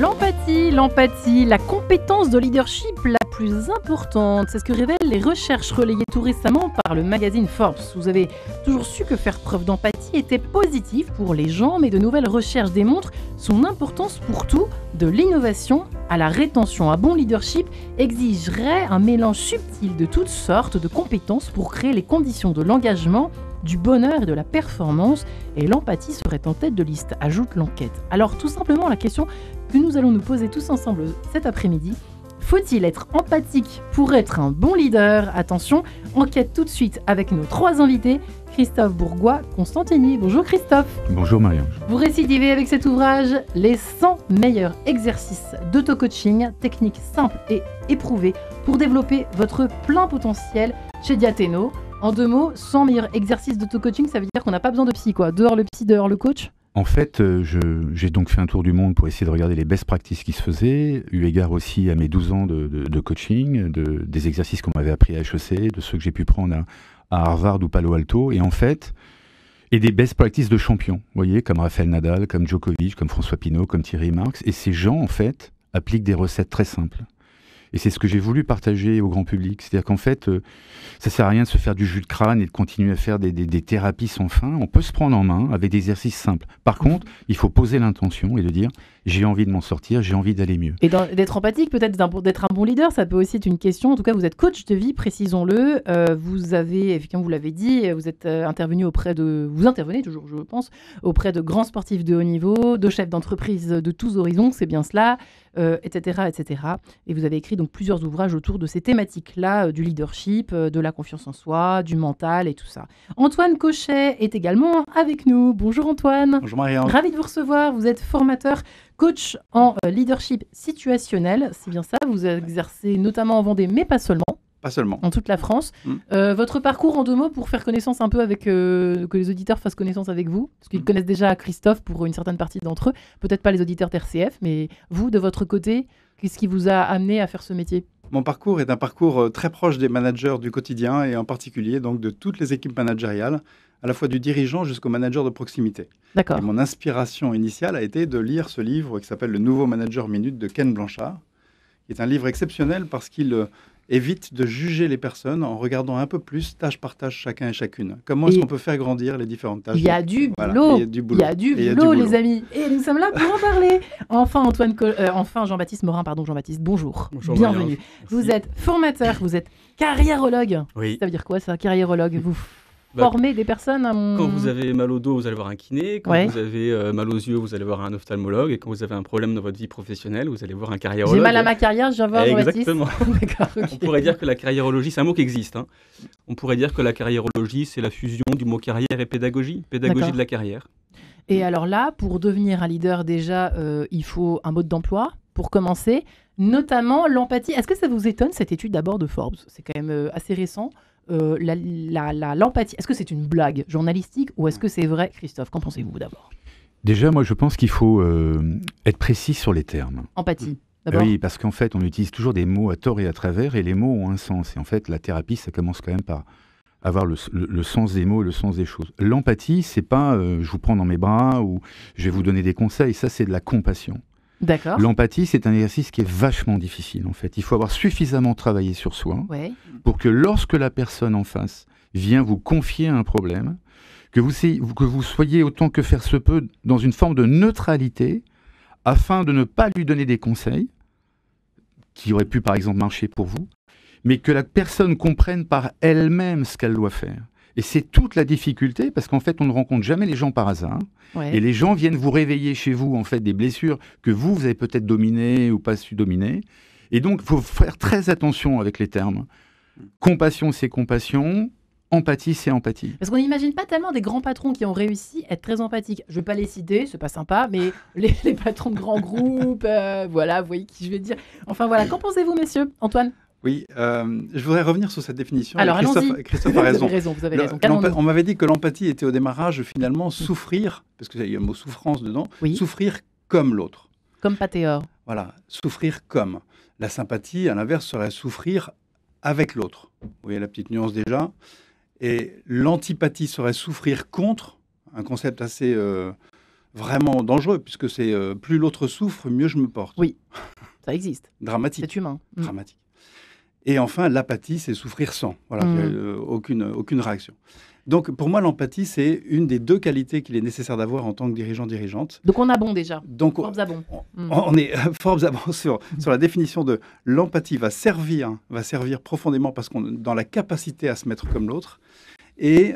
L'empathie, la compétence de leadership la plus importante. C'est ce que révèlent les recherches relayées tout récemment par le magazine Forbes. Vous avez toujours su que faire preuve d'empathie était positif pour les gens, mais de nouvelles recherches démontrent son importance pour tout, de l'innovation à la rétention. Un bon leadership exigerait un mélange subtil de toutes sortes de compétences pour créer les conditions de l'engagement, du bonheur et de la performance, et l'empathie serait en tête de liste, ajoute l'enquête. Alors tout simplement la question que nous allons nous poser tous ensemble cet après-midi, faut-il être empathique pour être un bon leader? Attention, enquête tout de suite avec nos 3 invités, Christophe Bourgois-Constantini. Bonjour Christophe. Bonjour Marianne. Vous récidivez avec cet ouvrage les 100 meilleurs exercices d'auto-coaching, techniques simples et éprouvées pour développer votre plein potentiel chez Diathéno. En 2 mots, 100 meilleurs exercices d'auto-coaching, ça veut dire qu'on n'a pas besoin de psy, quoi. Dehors le psy, dehors le coach. En fait, j'ai donc fait un tour du monde pour essayer de regarder les best practices qui se faisaient, eu égard aussi à mes 12 ans de coaching, des exercices qu'on m'avait appris à HEC, de ceux que j'ai pu prendre à Harvard ou Palo Alto, et en fait, et des best practices de champions, vous voyez, comme Rafael Nadal, comme Djokovic, comme François Pinault, comme Thierry Marx, et ces gens, en fait, appliquent des recettes très simples. Et c'est ce que j'ai voulu partager au grand public. C'est-à-dire qu'en fait, ça ne sert à rien de se faire du jus de crâne et de continuer à faire des thérapies sans fin. On peut se prendre en main avec des exercices simples. Par contre, il faut poser l'intention et de dire « j'ai envie de m'en sortir, j'ai envie d'aller mieux ». Et d'être empathique, peut-être d'être un bon leader, ça peut aussi être une question. En tout cas, vous êtes coach de vie, précisons-le. Vous avez, effectivement, vous l'avez dit, vous êtes intervenu vous intervenez toujours, je pense, auprès de grands sportifs de haut niveau, de chefs d'entreprise de tous horizons, c'est bien cela, etc., etc. Et vous avez écrit donc plusieurs ouvrages autour de ces thématiques-là, du leadership, de la confiance en soi, du mental et tout ça. Antoine Cochet est également avec nous. Bonjour Antoine. Bonjour Marianne. Ravi de vous recevoir. Vous êtes formateur, coach en leadership situationnel. C'est bien ça. Vous exercez notamment en Vendée, mais pas seulement. Pas seulement. En toute la France. Votre parcours en 2 mots pour faire connaissance un peu avec, que les auditeurs fassent connaissance avec vous, parce qu'ils connaissent déjà Christophe pour une certaine partie d'entre eux, peut-être pas les auditeurs d'RCF, mais vous, de votre côté, qu'est-ce qui vous a amené à faire ce métier? Mon parcours est un parcours très proche des managers du quotidien et en particulier donc de toutes les équipes managériales, à la fois du dirigeant jusqu'au manager de proximité. D'accord. Et mon inspiration initiale a été de lire ce livre qui s'appelle Le Nouveau Manager Minute de Ken Blanchard, qui est un livre exceptionnel parce qu'il évite de juger les personnes en regardant un peu plus, tâche par tâche, chacun et chacune. Comment est-ce qu'on peut faire grandir les différentes tâches? Il y a du boulot, voilà, il y a du boulot, les amis. Et nous sommes là pour en parler. Enfin, Jean-Baptiste Morin, Jean-Baptiste, bonjour. Bonjour bienvenue. Marianne. Vous êtes formateur, vous êtes carriérologue. Oui. Ça veut dire quoi ça, carriérologue? Vous formez des personnes à Quand vous avez mal au dos, vous allez voir un kiné. Quand vous avez mal aux yeux, vous allez voir un ophtalmologue. Et quand vous avez un problème dans votre vie professionnelle, vous allez voir un carriérologue. J'ai mal à ma carrière, je viens voir Jean-Baptiste. Exactement. D'accord, okay. On pourrait dire que la carriérologie, c'est un mot qui existe. Hein. On pourrait dire que la carriérologie, c'est la fusion du mot carrière et pédagogie. Pédagogie de la carrière. Et alors là, pour devenir un leader, déjà, il faut un mode d'emploi pour commencer, notamment l'empathie. Est-ce que ça vous étonne, cette étude d'abord de Forbes? C'est quand même assez récent. L'empathie, est-ce que c'est une blague journalistique ou est-ce que c'est vrai? Christophe, qu'en pensez-vous d'abord? Déjà, moi, je pense qu'il faut être précis sur les termes. Empathie, d'abord. Oui, parce qu'en fait, on utilise toujours des mots à tort et à travers, et les mots ont un sens. Et en fait, la thérapie, ça commence quand même par avoir le sens des mots et le sens des choses. L'empathie, c'est pas je vous prends dans mes bras ou je vais vous donner des conseils. Ça, c'est de la compassion. D'accord. L'empathie, c'est un exercice qui est vachement difficile, en fait. Il faut avoir suffisamment travaillé sur soi pour que lorsque la personne en face vient vous confier un problème, que vous soyez autant que faire se peut dans une forme de neutralité afin de ne pas lui donner des conseils qui auraient pu, par exemple, marcher pour vous, mais que la personne comprenne par elle-même ce qu'elle doit faire. Et c'est toute la difficulté, parce qu'en fait, on ne rencontre jamais les gens par hasard. Et les gens viennent vous réveiller chez vous, en fait, des blessures que vous avez peut-être dominées ou pas su dominer. Et donc, il faut faire très attention avec les termes. Compassion, c'est compassion. Empathie, c'est empathie. Parce qu'on n'imagine pas tellement des grands patrons qui ont réussi à être très empathiques. Je ne vais pas les citer, c'est pas sympa, mais les patrons de grands groupes, voilà, vous voyez qui je vais dire. Enfin voilà, qu'en pensez-vous, messieurs? Antoine? Oui, je voudrais revenir sur cette définition. Alors, Christophe a raison. Vous avez raison. On m'avait dit que l'empathie était au démarrage, finalement, souffrir, parce qu'il y a le mot souffrance dedans, souffrir comme l'autre. Comme Patéor. Voilà, souffrir comme. La sympathie, à l'inverse, serait souffrir avec l'autre. Vous voyez la petite nuance déjà. Et l'antipathie serait souffrir contre, un concept assez vraiment dangereux, puisque c'est plus l'autre souffre, mieux je me porte. Oui, ça existe. Dramatique. C'est humain. Dramatique. Et enfin, l'apathie, c'est souffrir sans. Voilà, aucune réaction. Donc, pour moi, l'empathie, c'est une des 2 qualités qu'il est nécessaire d'avoir en tant que dirigeant-dirigeante. Donc, on a bon déjà. Donc, Forbes a bon. On est Forbes a bon sur la définition de l'empathie va servir profondément parce qu'on est dans la capacité à se mettre comme l'autre. Et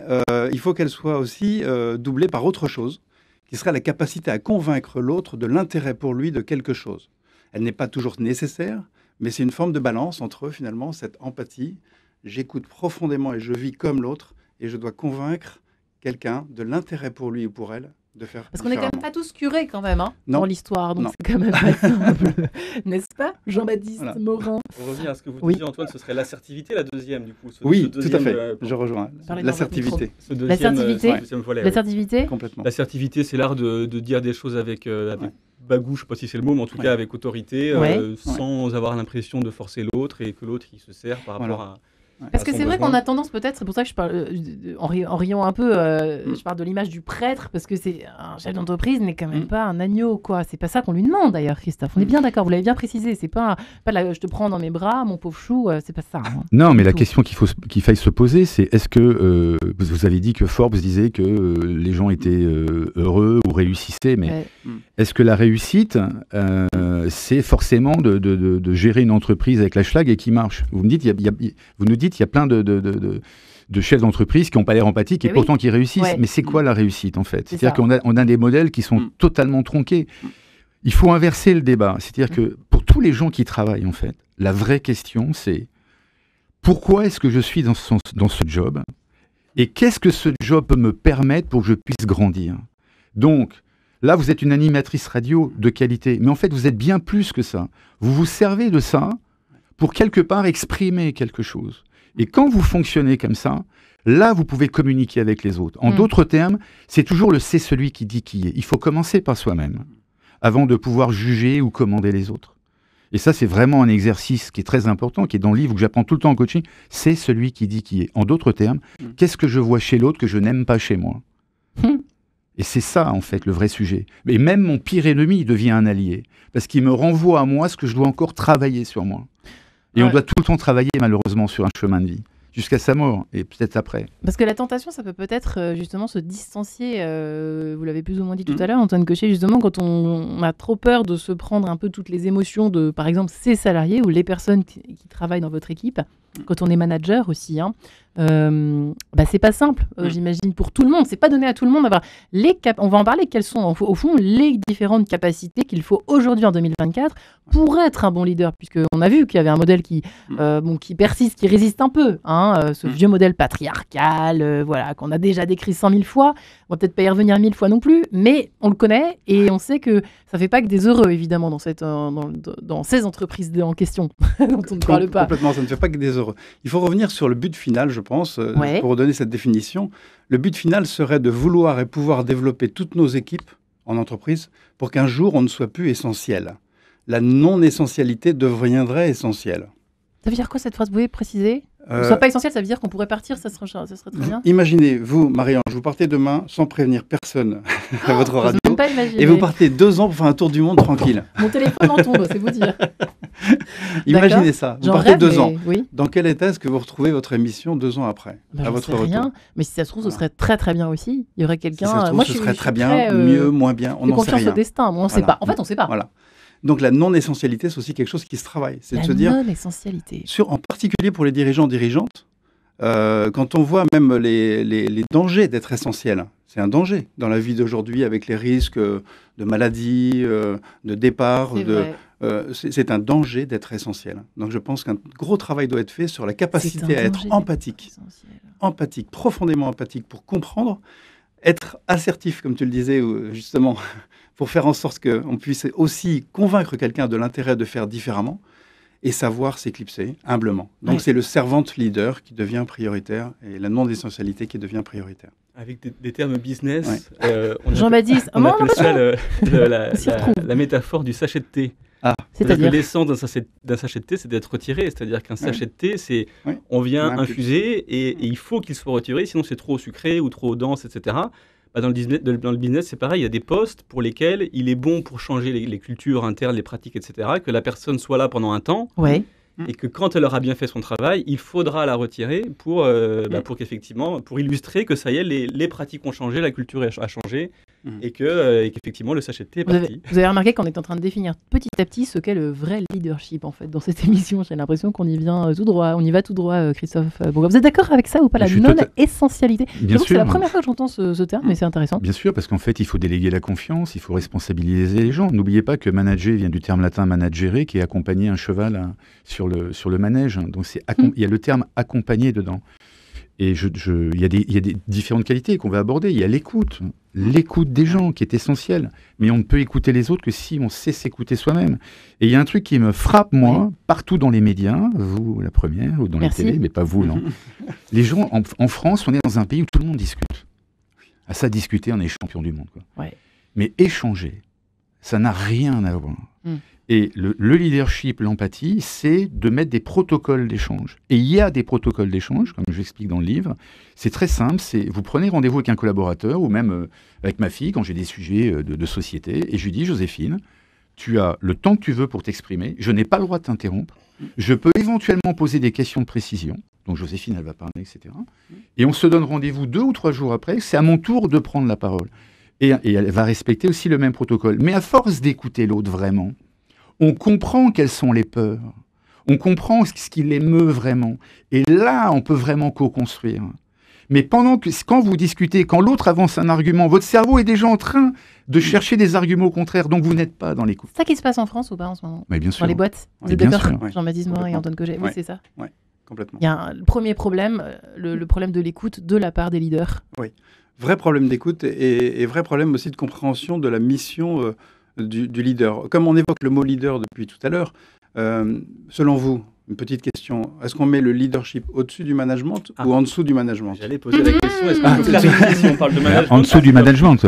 il faut qu'elle soit aussi doublée par autre chose, qui serait la capacité à convaincre l'autre de l'intérêt pour lui de quelque chose. Elle n'est pas toujours nécessaire, mais c'est une forme de balance entre, finalement, cette empathie. J'écoute profondément et je vis comme l'autre, et je dois convaincre quelqu'un de l'intérêt pour lui ou pour elle de faire Parce qu'on n'est quand même pas tous curés quand même, non. dans l'histoire, donc c'est quand même pas simple, n'est-ce pas, Jean-Baptiste Morin? Pour revenir à ce que vous disiez, Antoine, ce serait l'assertivité, la deuxième, du coup. Oui, tout à fait, je rejoins. L'assertivité. L'assertivité volet. L'assertivité complètement. L'assertivité, c'est l'art de dire des choses avec bagou, je ne sais pas si c'est le mot, mais en tout cas avec autorité, sans avoir l'impression de forcer l'autre et que l'autre il se sert par rapport à... Parce que c'est vrai qu'on a tendance peut-être, c'est pour ça que je parle, en riant un peu, je parle de l'image du prêtre, parce que c'est un chef d'entreprise n'est quand même pas un agneau, quoi. C'est pas ça qu'on lui demande d'ailleurs, Christophe. On est bien d'accord, vous l'avez bien précisé. C'est pas je te prends dans mes bras, mon pauvre chou, c'est pas ça. Hein. Non, mais la question qu'il faille se poser, c'est est-ce que vous avez dit que Forbes disait que les gens étaient heureux ou réussissaient, mais est-ce que la réussite, c'est forcément de gérer une entreprise avec la schlag et qui marche? Vous nous dites, il y a plein de chefs d'entreprise qui n'ont pas l'air empathiques et pourtant qui réussissent. Mais c'est quoi la réussite en fait? C'est-à-dire qu'on a des modèles qui sont totalement tronqués. Il faut inverser le débat. C'est-à-dire que pour tous les gens qui travaillent en fait, la vraie question c'est pourquoi est-ce que je suis dans ce job et qu'est-ce que ce job peut me permettre pour que je puisse grandir? Donc là, vous êtes une animatrice radio de qualité, mais en fait, vous êtes bien plus que ça. Vous vous servez de ça pour quelque part exprimer quelque chose. Et quand vous fonctionnez comme ça, là, vous pouvez communiquer avec les autres. En d'autres termes, c'est toujours le « c'est celui qui dit qui est ». Il faut commencer par soi-même, avant de pouvoir juger ou commander les autres. Et ça, c'est vraiment un exercice qui est très important, qui est dans le livre que j'apprends tout le temps en coaching. C'est celui qui dit qui est. En d'autres termes, qu'est-ce que je vois chez l'autre que je n'aime pas chez moi? Et c'est ça, en fait, le vrai sujet. Et même mon pire ennemi devient un allié, parce qu'il me renvoie à moi ce que je dois encore travailler sur moi. Et on doit tout le temps travailler, malheureusement, sur un chemin de vie, jusqu'à sa mort, et peut-être après. Parce que la tentation, ça peut peut-être justement se distancier, vous l'avez plus ou moins dit tout à l'heure, Antoine Cochet, justement, quand on a trop peur de se prendre un peu toutes les émotions de, par exemple, ses salariés ou les personnes qui travaillent dans votre équipe, quand on est manager aussi, hein, c'est pas simple, j'imagine, pour tout le monde. C'est pas donné à tout le monde d'avoir on va en parler, quelles sont au fond les différentes capacités qu'il faut aujourd'hui en 2024 pour être un bon leader, puisqu'on a vu qu'il y avait un modèle qui persiste, qui résiste un peu, hein, ce vieux modèle patriarcal, qu'on a déjà décrit 100 000 fois. On va peut-être pas y revenir 1000 fois non plus, mais on le connaît et on sait que ça fait pas que des heureux, évidemment, dans ces entreprises en question dont on ne parle pas. Complètement, ça ne fait pas que des heureux. Il faut revenir sur le but final, je pense, pour redonner cette définition. Le but final serait de vouloir et pouvoir développer toutes nos équipes en entreprise pour qu'un jour, on ne soit plus essentiel. La non-essentialité deviendrait essentielle. Ça veut dire quoi cette phrase? Vous pouvez préciser? Ne soit pas essentiel, ça veut dire qu'on pourrait partir, ça serait très bien. Imaginez, vous, Marie-Ange, vous partez demain sans prévenir personne à votre radio. Même pas imaginer. Et vous partez 2 ans pour faire un tour du monde tranquille. Mon téléphone en tombe, c'est vous dire. Imaginez ça, vous partez 2 ans. Oui. Dans quel état est-ce que vous retrouvez votre émission 2 ans après, à votre retour? Rien, mais si ça se trouve, ce serait très très bien aussi. Il y aurait quelqu'un... Si ça se trouve, ce serait très bien, mieux, moins bien, on n'en sait rien. Confiance au destin, on ne sait pas. En fait, on ne sait pas. Voilà. Donc la non-essentialité, c'est aussi quelque chose qui se travaille. C'est de se dire, non-essentialité. En particulier pour les dirigeants, dirigeantes, quand on voit même les dangers d'être essentiel, c'est un danger dans la vie d'aujourd'hui avec les risques de maladie, de départ. C'est un danger d'être essentiel. Donc je pense qu'un gros travail doit être fait sur la capacité à être empathique. Empathique, profondément empathique pour comprendre, être assertif, comme tu le disais, justement, pour faire en sorte qu'on puisse aussi convaincre quelqu'un de l'intérêt de faire différemment et savoir s'éclipser humblement. Donc c'est le servant leader qui devient prioritaire et la non-essentialité qui devient prioritaire. Avec des termes business, Jean-Baptiste, on appelle ça la métaphore du sachet de thé. C'est-à-dire que l'essence d'un sachet de thé, c'est d'être retiré. C'est-à-dire qu'un sachet de thé, on vient infuser et il faut qu'il soit retiré, sinon c'est trop sucré ou trop dense, etc. Dans le business, c'est pareil, il y a des postes pour lesquels il est bon pour changer les cultures internes, les pratiques, etc., que la personne soit là pendant un temps, et que quand elle aura bien fait son travail, il faudra la retirer pour qu'effectivement, pour illustrer que ça y est, les pratiques ont changé, la culture a changé, et qu'effectivement le sachet de thé est parti. Vous avez remarqué qu'on est en train de définir petit à petit ce qu'est le vrai leadership en fait dans cette émission. J'ai l'impression qu'on y vient tout droit, Christophe Bourgoin. Vous êtes d'accord avec ça ou pas, la non-essentialité? C'est la première fois que j'entends ce terme, mais c'est intéressant. Bien sûr, parce qu'en fait, il faut déléguer la confiance, il faut responsabiliser les gens. N'oubliez pas que manager vient du terme latin managere, qui est accompagner un cheval sur le manège. Donc il y a le terme accompagner dedans. Et il y a des différentes qualités qu'on va aborder. Il y a l'écoute des gens qui est essentielle. Mais on ne peut écouter les autres que si on sait s'écouter soi-même. Et il y a un truc qui me frappe, moi, partout dans les médias, vous la première, ou dans les télés, mais pas vous, non. Les gens, en France, on est dans un pays où tout le monde discute. À ça, discuter, on est champion du monde, quoi. Ouais. Mais échanger, ça n'a rien à voir. Et le leadership, l'empathie, c'est de mettre des protocoles d'échange. Et il y a des protocoles d'échange, comme j'explique dans le livre. C'est très simple, vous prenez rendez-vous avec un collaborateur, ou même avec ma fille, quand j'ai des sujets de société, et je lui dis, Joséphine, tu as le temps que tu veux pour t'exprimer, je n'ai pas le droit de t'interrompre, je peux éventuellement poser des questions de précision, donc Joséphine, elle va parler, etc. Et on se donne rendez-vous 2 ou 3 jours après, c'est à mon tour de prendre la parole. Et elle va respecter aussi le même protocole. Mais à force d'écouter l'autre vraiment, on comprend quelles sont les peurs, on comprend ce qui l'émeut vraiment. Et là, on peut vraiment co-construire. Mais quand vous discutez, quand l'autre avance un argument, votre cerveau est déjà en train de chercher des arguments contraires, donc vous n'êtes pas dans l'écoute. C'est ça qui se passe en France ou pas en ce moment? Mais bien sûr. Dans les boîtes? Vous êtes d'accord? Jean-Baptiste Morin et Antoine Cogé, oui, c'est ça? Oui, complètement. Il y a le premier problème, le problème de l'écoute de la part des leaders. Oui, vrai problème d'écoute et vrai problème aussi de compréhension de la mission du leader. Comme on évoque le mot leader depuis tout à l'heure, selon vous, une petite question, est-ce qu'on met le leadership au-dessus du management ou en dessous du management? J'allais poser la question, est-ce qu'on peut clarifier si on parle de management? En dessous du management.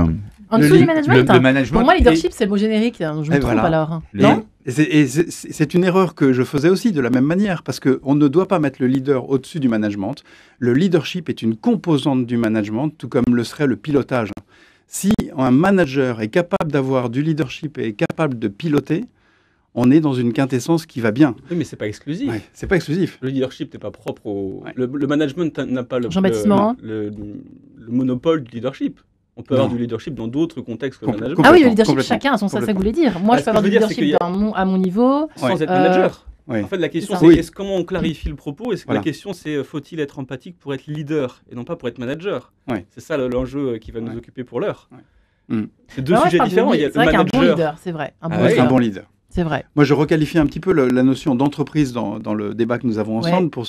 En dessous du management, le management. Pour moi, leadership, c'est le mot générique. Je me trompe alors. Non? C'est une erreur que je faisais aussi de la même manière, parce qu'on ne doit pas mettre le leader au-dessus du management. Le leadership est une composante du management, tout comme le serait le pilotage. Si un manager est capable d'avoir du leadership et est capable de piloter, on est dans une quintessence qui va bien. Oui, mais c'est pas exclusif. Ouais, c'est pas exclusif. Le leadership n'est pas propre au... Ouais. Le management n'a pas le monopole du leadership. On peut avoir du leadership dans d'autres contextes que le management. Ah oui, le leadership, chacun a son sens, ça que vous voulez dire. Moi, je peux avoir du leadership à mon niveau. Sans être manager. En fait, la question, c'est comment on clarifie le propos. La question, c'est faut-il être empathique pour être leader et non pas pour être manager. C'est ça l'enjeu qui va nous occuper pour l'heure. C'est deux sujets différents. C'est vrai qu'un bon leader, c'est vrai. Un bon leader. C'est vrai. Moi, je requalifie un petit peu la notion d'entreprise dans le débat que nous avons ensemble pour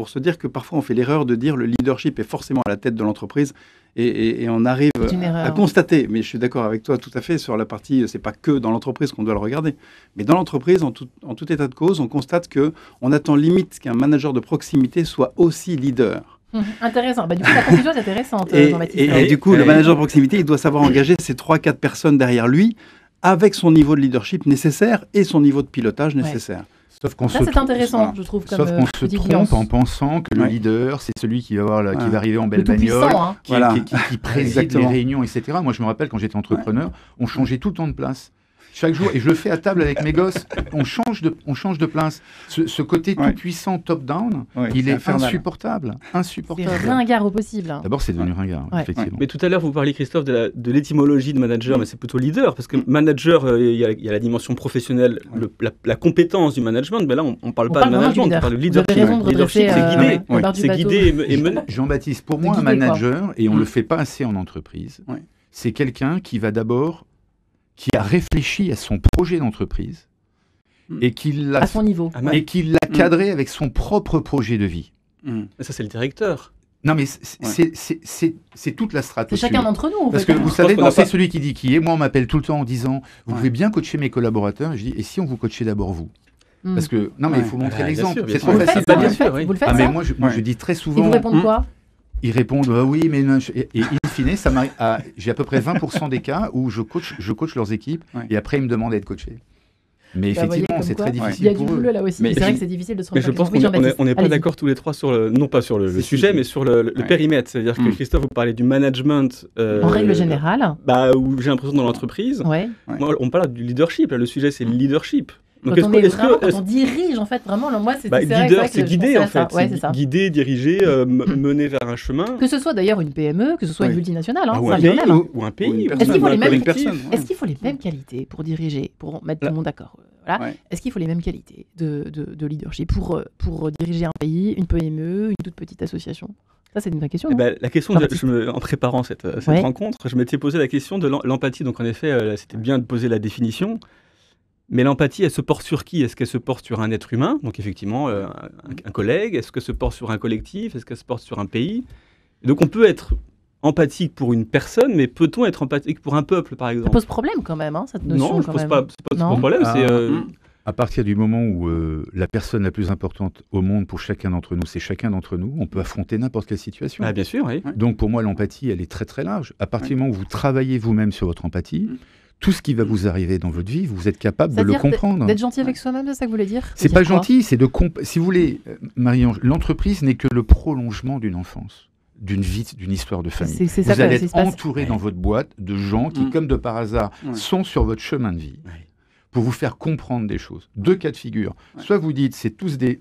se dire que parfois on fait l'erreur de dire le leadership est forcément à la tête de l'entreprise et on arrive à constater, mais je suis d'accord avec toi tout à fait sur la partie, c'est pas que dans l'entreprise qu'on doit le regarder, mais dans l'entreprise, en tout état de cause, on constate qu'on attend limite qu'un manager de proximité soit aussi leader. Intéressant. Du coup, la conclusion est intéressante, Jean-Baptiste. Et du coup, le manager de proximité, il doit savoir engager ces 3-4 personnes derrière lui avec son niveau de leadership nécessaire et son niveau de pilotage nécessaire. Sauf qu'on c'est intéressant, je trouve. Sauf qu'on se trompe en pensant que le leader, c'est celui qui va, qui va arriver en belle bagnole, qui préside les réunions, etc. Moi, je me rappelle, quand j'étais entrepreneur, on changeait tout le temps de place. Chaque jour, et je le fais à table avec mes gosses, on change de place. Ce côté tout puissant top-down, il est insupportable. C'est ringard au possible. D'abord, c'est devenu ringard, effectivement. Mais tout à l'heure, vous parliez, Christophe, de l'étymologie de manager, mais c'est plutôt leader, parce que manager, il y a la dimension professionnelle, la compétence du management, mais là, on ne parle pas de management, on parle de leadership. Leadership, c'est guider et mener. Jean-Baptiste, pour moi, un manager, et on ne le fait pas assez en entreprise, c'est quelqu'un qui a réfléchi à son projet d'entreprise et qui l'a cadré avec son propre projet de vie. Ça, c'est le directeur. Non, mais c'est toute la stratégie. C'est chacun d'entre nous. Parce que vous savez, c'est celui qui dit qui est. Moi, on m'appelle tout le temps en disant vous pouvez bien coacher mes collaborateurs. Et je dis et si on vous coachait d'abord vous? Parce que non, mais il faut montrer l'exemple. C'est trop facile. Vous le faites. Mais moi, je dis très souvent. Ils vous répondent quoi? Ils répondent oui, mais non. Et in fine, j'ai à peu près 20% des cas où je coach leurs équipes et après ils me demandent d'être coaché. Mais effectivement, c'est très difficile. Il y a du boulot là aussi. C'est vrai que c'est difficile de se rendre compte. Mais je pense qu'on n'est pas d'accord tous les trois sur non pas sur le sujet, mais sur le périmètre. C'est-à-dire que Christophe, vous parlez du management. En règle générale. Où j'ai l'impression dans l'entreprise. Moi, on parle du leadership. Là, le sujet, c'est le leadership. Donc, quand on dirige, en fait, vraiment, moi, c'est leader, c'est guider, en fait. Guider, diriger, mener vers un chemin. Que ce soit d'ailleurs une PME, que ce soit une multinationale, ou un pays. Est-ce qu'il faut les mêmes qualités pour diriger, pour mettre tout le monde d'accord? Est-ce qu'il faut les mêmes qualités de leadership pour diriger un pays, une PME, une toute petite association? Ça, c'est une vraie question. La question, en préparant cette rencontre, je m'étais posé la question de l'empathie. Donc, en effet, c'était bien de poser la définition. Mais l'empathie, elle se porte sur qui? Est-ce qu'elle se porte sur un être humain, donc effectivement un collègue? Est-ce qu'elle se porte sur un collectif? Est-ce qu'elle se porte sur un pays? Et donc on peut être empathique pour une personne, mais peut-on être empathique pour un peuple, par exemple? Ça pose problème quand même, cette notion. Non, je ne pose pas de problème. À partir du moment où la personne la plus importante au monde pour chacun d'entre nous, c'est chacun d'entre nous, on peut affronter n'importe quelle situation. Bien sûr, oui. Donc pour moi, l'empathie, elle est très très large. À partir du moment où vous travaillez vous-même sur votre empathie, tout ce qui va vous arriver dans votre vie, vous êtes capable de le comprendre. D'être gentil avec soi-même, c'est ça que vous voulez dire? C'est pas gentil, c'est si vous voulez, Marie-Ange, l'entreprise n'est que le prolongement d'une enfance, d'une vie, d'une histoire de famille. Vous allez être entouré dans votre boîte de gens qui, comme de par hasard, sont sur votre chemin de vie pour vous faire comprendre des choses. Deux cas de figure. Soit vous dites, c'est tous des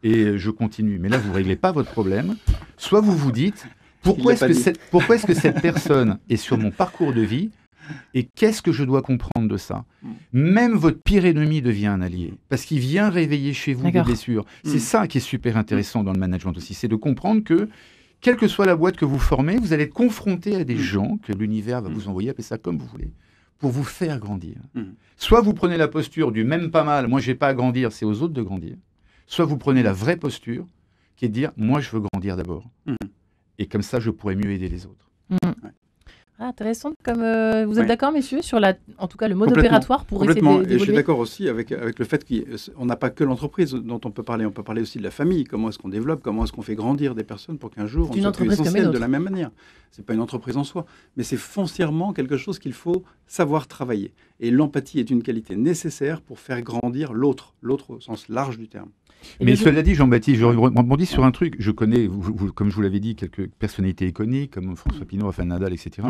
et je continue, mais là, vous ne réglez pas votre problème. Soit vous vous dites, pourquoi est-ce que cette personne est sur mon parcours de vie? Et qu'est-ce que je dois comprendre de ça? Même votre pire ennemi devient un allié, parce qu'il vient réveiller chez vous des blessures. C'est ça qui est super intéressant dans le management aussi, c'est de comprendre que, quelle que soit la boîte que vous formez, vous allez être confronté à des gens que l'univers va vous envoyer, appelez ça comme vous voulez, pour vous faire grandir. Soit vous prenez la posture du même pas mal, moi j'ai pas à grandir, c'est aux autres de grandir. Soit vous prenez la vraie posture, qui est de dire, moi je veux grandir d'abord. Et comme ça, je pourrais mieux aider les autres. Intéressant. Comme vous êtes d'accord, messieurs, sur en tout cas le mode opératoire pour essayer d'évoluer? Et je suis d'accord aussi avec le fait qu'on n'a pas que l'entreprise dont on peut parler aussi de la famille. Comment est-ce qu'on développe, comment est-ce qu'on fait grandir des personnes pour qu'un jour on soit plus essentiel de la même manière. C'est pas une entreprise en soi, mais c'est foncièrement quelque chose qu'il faut savoir travailler. Et l'empathie est une qualité nécessaire pour faire grandir l'autre au sens large du terme. Mais cela dit, Jean-Baptiste, je rebondis sur un truc. Je connais, comme je vous l'avais dit, quelques personnalités iconiques comme François Pinault, Rafael Nadal, etc.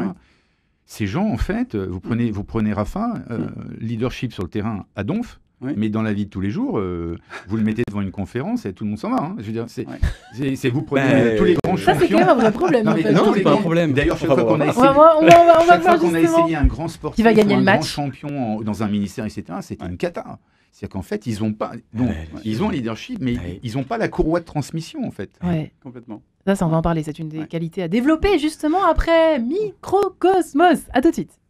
Ces gens, en fait, vous prenez Rafa, leadership sur le terrain à Donf, mais dans la vie de tous les jours, vous le mettez devant une conférence et tout le monde s'en va. Je veux dire, vous prenez tous les grands champions. Ça, c'est quand même un vrai problème. Non, c'est pas un problème. D'ailleurs, chaque fois qu'on a essayé un grand sportif, un grand champion dans un ministère, etc., c'était une cata. C'est-à-dire qu'en fait, ils ont un leadership, mais ils n'ont pas la courroie de transmission, en fait. Complètement. Ça, on va en parler. C'est une des qualités à développer, justement, après Microcosmos. À tout de suite.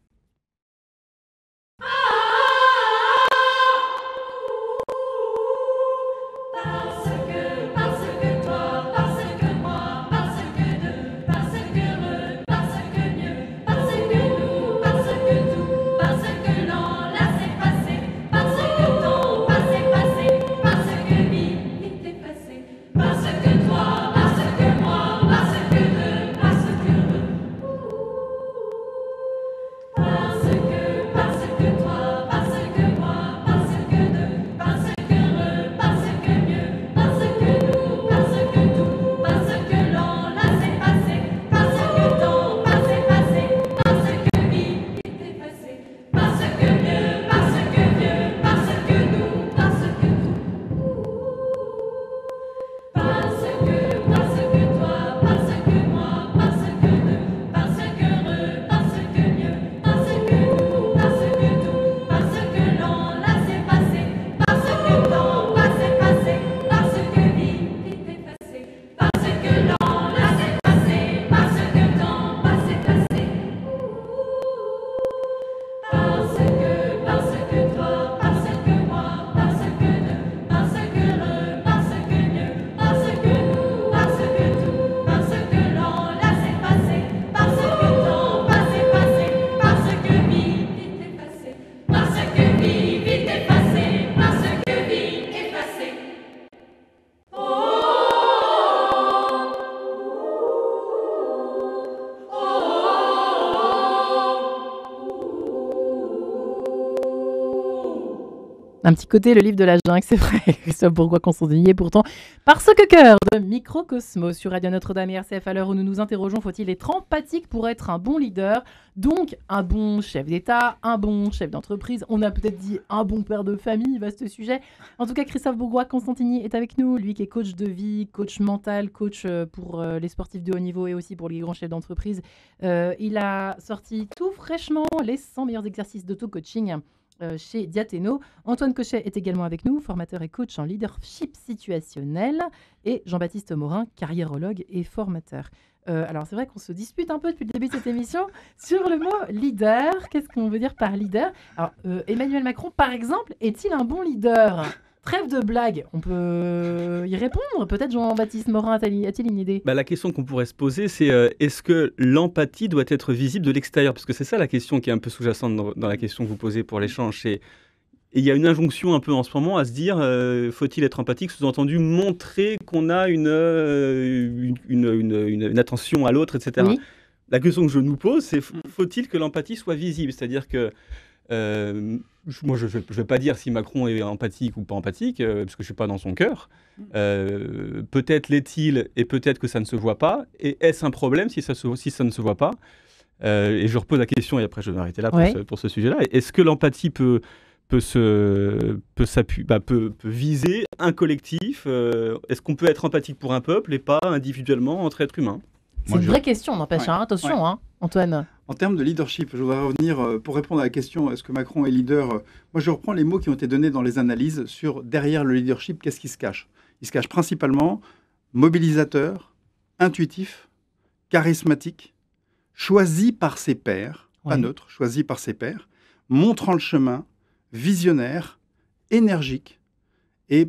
Un petit côté, le livre de la jungle, c'est vrai. Christophe Bourgois-Constantini, pourtant, parce que cœur de Microcosmos sur Radio Notre-Dame et RCF, à l'heure où nous nous interrogeons, faut-il être empathique pour être un bon leader? Donc, un bon chef d'État, un bon chef d'entreprise, on a peut-être dit un bon père de famille, vaste sujet. En tout cas, Christophe Bourgois-Constantini est avec nous, lui qui est coach de vie, coach mental, coach pour les sportifs de haut niveau et aussi pour les grands chefs d'entreprise. Il a sorti tout fraîchement les 100 meilleurs exercices d'auto-coaching chez Diathéno. Antoine Cochet est également avec nous, formateur et coach en leadership situationnel, et Jean-Baptiste Morin, carriérologue et formateur. Alors c'est vrai qu'on se dispute un peu depuis le début de cette émission sur le mot leader. Qu'est-ce qu'on veut dire par leader? Alors Emmanuel Macron, par exemple, est-il un bon leader? Trêve de blague, on peut y répondre. Peut-être Jean-Baptiste Morin a-t-il une idée? La question qu'on pourrait se poser, c'est est-ce que l'empathie doit être visible de l'extérieur? Parce que c'est ça la question qui est un peu sous-jacente dans la question que vous posez pour l'échange. Et il y a une injonction un peu en ce moment à se dire faut-il être empathique? Sous-entendu, montrer qu'on a une attention à l'autre, etc. Oui. La question que je nous pose, c'est faut-il que l'empathie soit visible? C'est-à-dire que moi, je ne vais pas dire si Macron est empathique ou pas empathique, parce que je ne suis pas dans son cœur. Peut-être l'est-il, et peut-être que ça ne se voit pas. Et est-ce un problème si ça ne se voit pas? Et je repose la question, et après je vais m'arrêter là pour ce sujet-là. Est-ce que l'empathie peut viser un collectif? Est-ce qu'on peut être empathique pour un peuple et pas individuellement entre êtres humains? C'est une vraie question, n'empêche. Attention, Antoine. En termes de leadership, je voudrais revenir pour répondre à la question est-ce que Macron est leader? Moi, je reprends les mots qui ont été donnés dans les analyses sur derrière le leadership, qu'est-ce qui se cache? Il se cache principalement mobilisateur, intuitif, charismatique, choisi par ses pairs, pas neutre, choisi par ses pairs, montrant le chemin, visionnaire, énergique et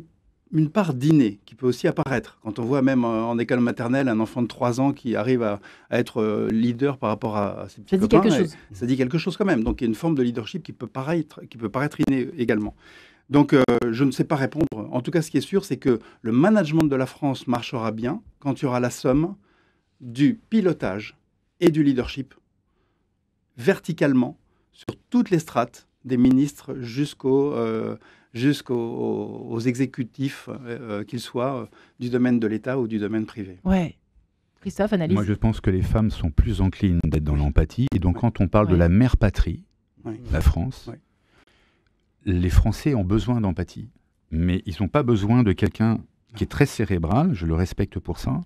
une part d'inné qui peut aussi apparaître. Quand on voit même en école maternelle un enfant de 3 ans qui arrive à être leader par rapport à ses petits copains, ça dit quelque chose quand même. Donc il y a une forme de leadership qui peut paraître inné également. Donc je ne sais pas répondre. En tout cas, ce qui est sûr, c'est que le management de la France marchera bien quand il y aura la somme du pilotage et du leadership verticalement sur toutes les strates, des ministres jusqu'aux exécutifs, qu'ils soient du domaine de l'État ou du domaine privé. Ouais. Christophe, analyse. Moi, je pense que les femmes sont plus enclines d'être dans l'empathie. Et donc, quand on parle de la mère patrie, la France, les Français ont besoin d'empathie. Mais ils n'ont pas besoin de quelqu'un qui est très cérébral, je le respecte pour ça.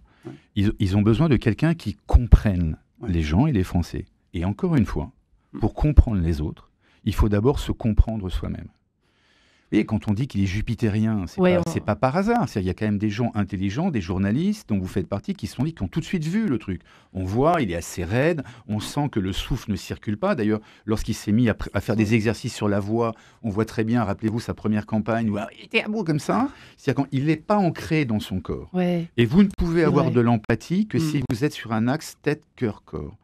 Ils ont besoin de quelqu'un qui comprenne les gens et les Français. Et encore une fois, pour comprendre les autres, il faut d'abord se comprendre soi-même. Et quand on dit qu'il est jupitérien, c'est pas par hasard. Il y a quand même des gens intelligents, des journalistes dont vous faites partie, qui se sont dit, qui ont tout de suite vu le truc. On voit, il est assez raide, on sent que le souffle ne circule pas. D'ailleurs, lorsqu'il s'est mis à faire des exercices sur la voix, on voit très bien, rappelez-vous sa première campagne, où il était à bout comme ça. C'est-à-dire qu'il n'est pas ancré dans son corps. Ouais. Et vous ne pouvez avoir de l'empathie que si vous êtes sur un axe tête-cœur-corps.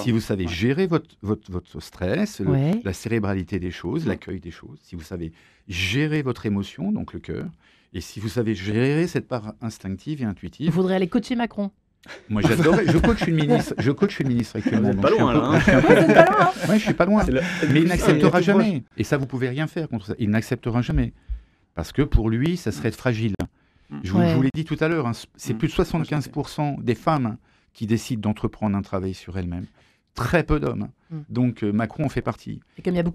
Si vous savez gérer votre stress, la cérébralité des choses, l'accueil des choses, si vous savez gérer votre émotion, donc le cœur, et si vous savez gérer cette part instinctive et intuitive... Il faudrait aller coacher Macron. Moi, j'adorais. Je coach une ministre actuellement. Vous n'êtes pas loin, là. Oui, je suis pas loin. Mais il n'acceptera jamais. Et ça, vous pouvez rien faire contre ça. Il n'acceptera jamais. Parce que pour lui, ça serait fragile. Je vous l'ai dit tout à l'heure, c'est plus de 75% des femmes qui décident d'entreprendre un travail sur elles-mêmes. Très peu d'hommes. Donc Macron en fait partie.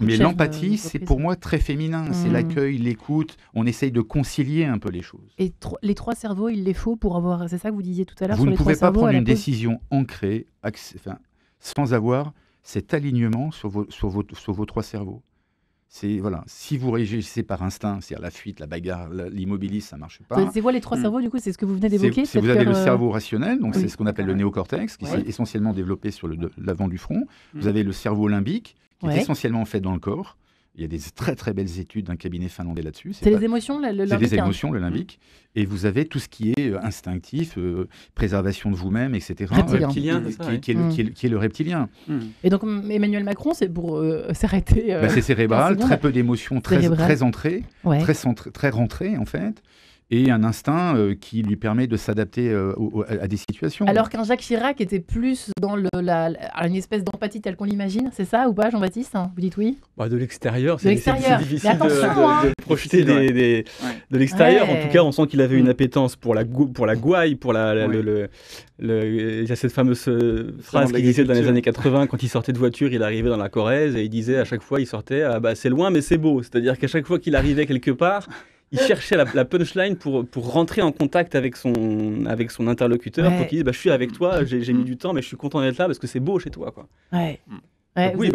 Mais l'empathie, c'est pour moi très féminin. C'est l'accueil, l'écoute. On essaye de concilier un peu les choses. Et les 3 cerveaux, il les faut pour avoir... C'est ça que vous disiez tout à l'heure. Vous ne pouvez pas prendre une décision ancrée sans avoir cet alignement sur vos 3 cerveaux. Si vous réagissez par instinct, c'est-à-dire la fuite, la bagarre, l'immobilisme, ça ne marche pas. C'est quoi les 3 cerveaux, du coup? C'est ce que vous venez d'évoquer? Vous avez le cerveau rationnel, donc c'est ce qu'on appelle le néocortex, qui est essentiellement développé sur l'avant du front. Vous avez le cerveau limbique, qui est essentiellement fait dans le corps. Il y a des très très belles études d'un cabinet finlandais là-dessus. C'est les émotions, le limbique. C'est des émotions, le limbique. Et vous avez tout ce qui est instinctif, préservation de vous-même, etc. Reptilien, qui est le reptilien. Et donc Emmanuel Macron, c'est pour s'arrêter. C'est cérébral, très peu d'émotions, très ancrées, très rentrées en fait. et un instinct qui lui permet de s'adapter à des situations. Alors qu'un Jacques Chirac était plus dans une espèce d'empathie telle qu'on l'imagine, c'est ça ou pas, Jean-Baptiste? Vous dites oui? De l'extérieur, c'est difficile de projeter de l'extérieur. Ouais. En tout cas, on sent qu'il avait une appétence pour la gouaille, pour il y a cette fameuse phrase qu'il disait dans les années 80, quand il sortait de voiture, il arrivait dans la Corrèze et il disait à chaque fois, il sortait, c'est loin mais c'est beau. C'est-à-dire qu'à chaque fois qu'il arrivait quelque part, il cherchait la punchline pour rentrer en contact avec son interlocuteur, pour qu'il dise je suis avec toi, j'ai mis du temps, mais je suis content d'être là parce que c'est beau chez toi, quoi. Ouais. Donc, oui,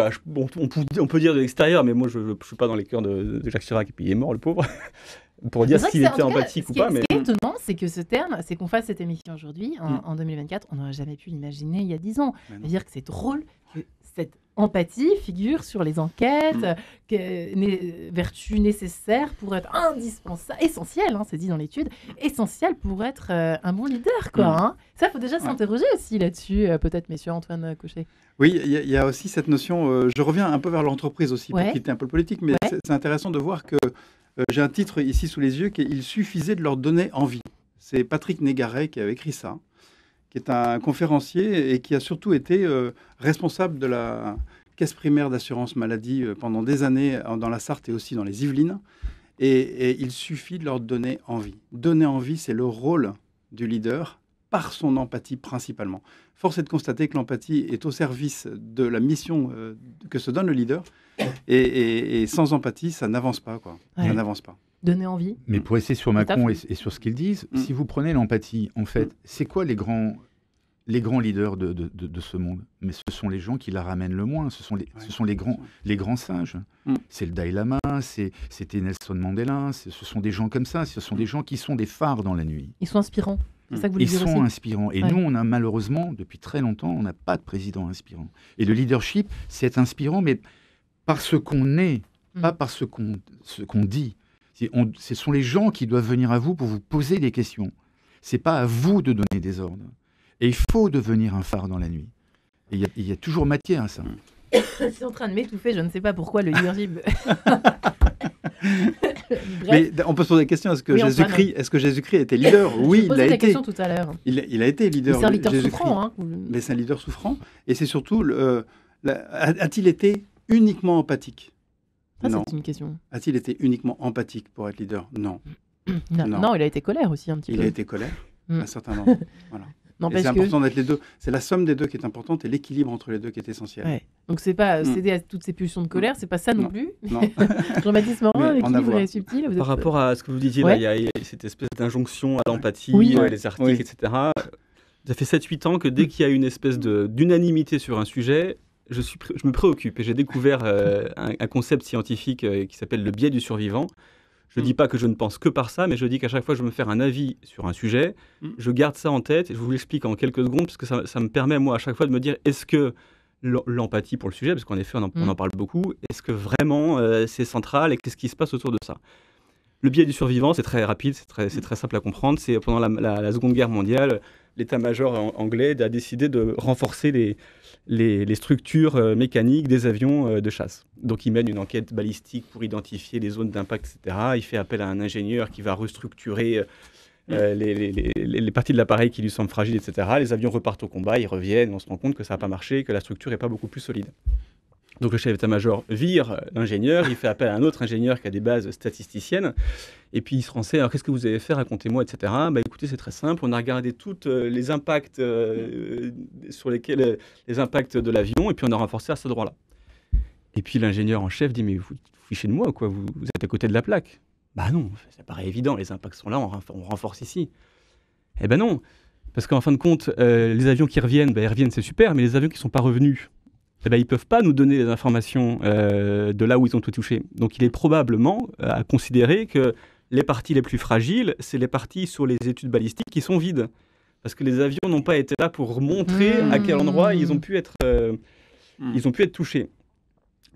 on peut dire de l'extérieur, mais moi je ne suis pas dans les cœurs de Jacques Chirac, et puis il est mort, le pauvre, pour dire s'il était empathique ou pas. Ce qui est étonnant, c'est que ce terme, c'est qu'on fasse cette émission aujourd'hui, en 2024, on n'aurait jamais pu l'imaginer il y a 10 ans. C'est-à-dire que c'est drôle que cette empathie figure sur les enquêtes, vertu nécessaire pour être indispensable, essentielle, c'est dit dans l'étude, essentielle pour être un bon leader, quoi. Ça, il faut déjà s'interroger aussi là-dessus, peut-être, messieurs. Antoine Cochet. Oui, il y a aussi cette notion, je reviens un peu vers l'entreprise aussi, pour quitter un peu le politique, mais c'est intéressant de voir que j'ai un titre ici sous les yeux, qu'il suffisait de leur donner envie. C'est Patrick Négaret qui avait écrit ça, qui est un conférencier et qui a surtout été responsable de la caisse primaire d'assurance maladie pendant des années dans la Sarthe et aussi dans les Yvelines. Et il suffit de leur donner envie. Donner envie, c'est le rôle du leader par son empathie principalement. Force est de constater que l'empathie est au service de la mission que se donne le leader. Et sans empathie, ça n'avance pas, quoi. Ça n'avance pas. Donner envie. Mais pour rester sur Macron et sur ce qu'ils disent, si vous prenez l'empathie, en fait, c'est quoi les grands leaders de ce monde? Mais ce sont les gens qui la ramènent le moins. Ce sont les grands singes. C'est le Dalai Lama, c'était Nelson Mandela. Ce sont des gens comme ça. Ce sont des gens qui sont des phares dans la nuit. Ils sont inspirants. C'est ça que vous voulez dire aussi. Ils sont inspirants. Et nous, on a malheureusement, depuis très longtemps, on n'a pas de président inspirant. Et le leadership, c'est inspirant, mais parce qu'on est, pas parce ce qu'on dit. Ce sont les gens qui doivent venir à vous pour vous poser des questions. C'est pas à vous de donner des ordres. Et il faut devenir un phare dans la nuit. Et il y a toujours matière à ça. Je suis en train de m'étouffer, je ne sais pas pourquoi le leadership... Mais on peut se poser des questions. Est-ce que Jésus-Christ était leader? Oui, il a été. Question tout à l'heure. Il a été leader. C'est un leader souffrant. Mais c'est un leader souffrant. Et c'est surtout, a-t-il été uniquement empathique? Non. C'est une question. A-t-il été uniquement empathique pour être leader? Non. Non, il a été colère aussi un petit peu. Il a été colère, un certain nombre. Voilà. C'est important d'être les deux. C'est la somme des deux qui est importante et l'équilibre entre les deux qui est essentiel. Ouais. Donc c'est pas céder à toutes ces pulsions de colère, c'est pas ça non plus. Non. Jean-Baptiste Morin, l'équilibre est subtil. Par rapport à ce que vous disiez, là, il y a cette espèce d'injonction à l'empathie, les articles, etc. Ça fait 7-8 ans que dès qu'il y a une espèce d'unanimité sur un sujet, je me préoccupe et j'ai découvert un concept scientifique qui s'appelle le biais du survivant. Je ne dis pas que je ne pense que par ça, mais je dis qu'à chaque fois que je veux me faire un avis sur un sujet, je garde ça en tête et je vous l'explique en quelques secondes parce que ça me permet, moi, à chaque fois de me dire est-ce que l'empathie pour le sujet, parce qu'en effet, on en parle beaucoup, est-ce que vraiment c'est central et qu'est-ce qui se passe autour de ça? Le biais du survivant, c'est très rapide, c'est très simple à comprendre. C'est pendant la Seconde Guerre mondiale, l'état-major anglais a décidé de renforcer les structures mécaniques des avions de chasse. Donc il mène une enquête balistique pour identifier les zones d'impact, etc. Il fait appel à un ingénieur qui va restructurer les parties de l'appareil qui lui semblent fragiles, etc. Les avions repartent au combat, ils reviennent, on se rend compte que ça n'a pas marché, que la structure n'est pas beaucoup plus solide. Donc le chef d'état-major vire l'ingénieur, il fait appel à un autre ingénieur qui a des bases statisticiennes, et puis il se renseigne, alors qu'est-ce que vous avez fait, racontez-moi, etc. Écoutez, c'est très simple, on a regardé tous les impacts sur lesquels les impacts de l'avion, et puis on a renforcé à cet endroit-là. Et puis l'ingénieur en chef dit, mais vous fichez de moi, quoi, vous êtes à côté de la plaque. Non, ça paraît évident, les impacts sont là, on renforce ici. Eh ben non, parce qu'en fin de compte, les avions qui reviennent, ils reviennent, c'est super, mais les avions qui ne sont pas revenus, ils ne peuvent pas nous donner les informations de là où ils ont tout touché. Donc il est probablement à considérer que les parties les plus fragiles, c'est les parties sur les études balistiques qui sont vides. Parce que les avions n'ont pas été là pour montrer à quel endroit ils ont pu être touchés.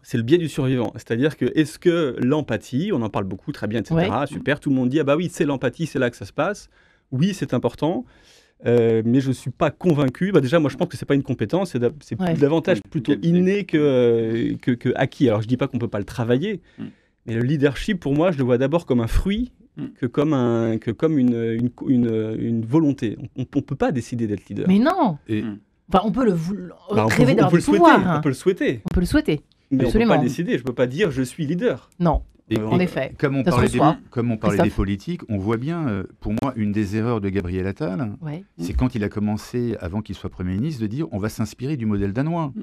C'est le biais du survivant. C'est-à-dire que, est-ce que l'empathie, on en parle beaucoup, très bien, etc., super, tout le monde dit, oui, c'est l'empathie, c'est là que ça se passe. Oui, c'est important. Mais je ne suis pas convaincu. Déjà, moi, je pense que ce n'est pas une compétence, c'est davantage plutôt inné que acquis. Alors, je ne dis pas qu'on ne peut pas le travailler, mais le leadership, pour moi, je le vois d'abord comme un fruit que comme une volonté. On ne peut pas décider d'être leader. Mais non. Enfin, on peut rêver d'avoir du pouvoir. On peut le souhaiter. On peut le souhaiter. Mais absolument. On ne peut pas décider. Je ne peux pas dire je suis leader. Non. En effet. Comme on parlait des politiques, on voit bien, pour moi, une des erreurs de Gabriel Attal, c'est quand il a commencé, avant qu'il soit Premier ministre, de dire on va s'inspirer du modèle danois.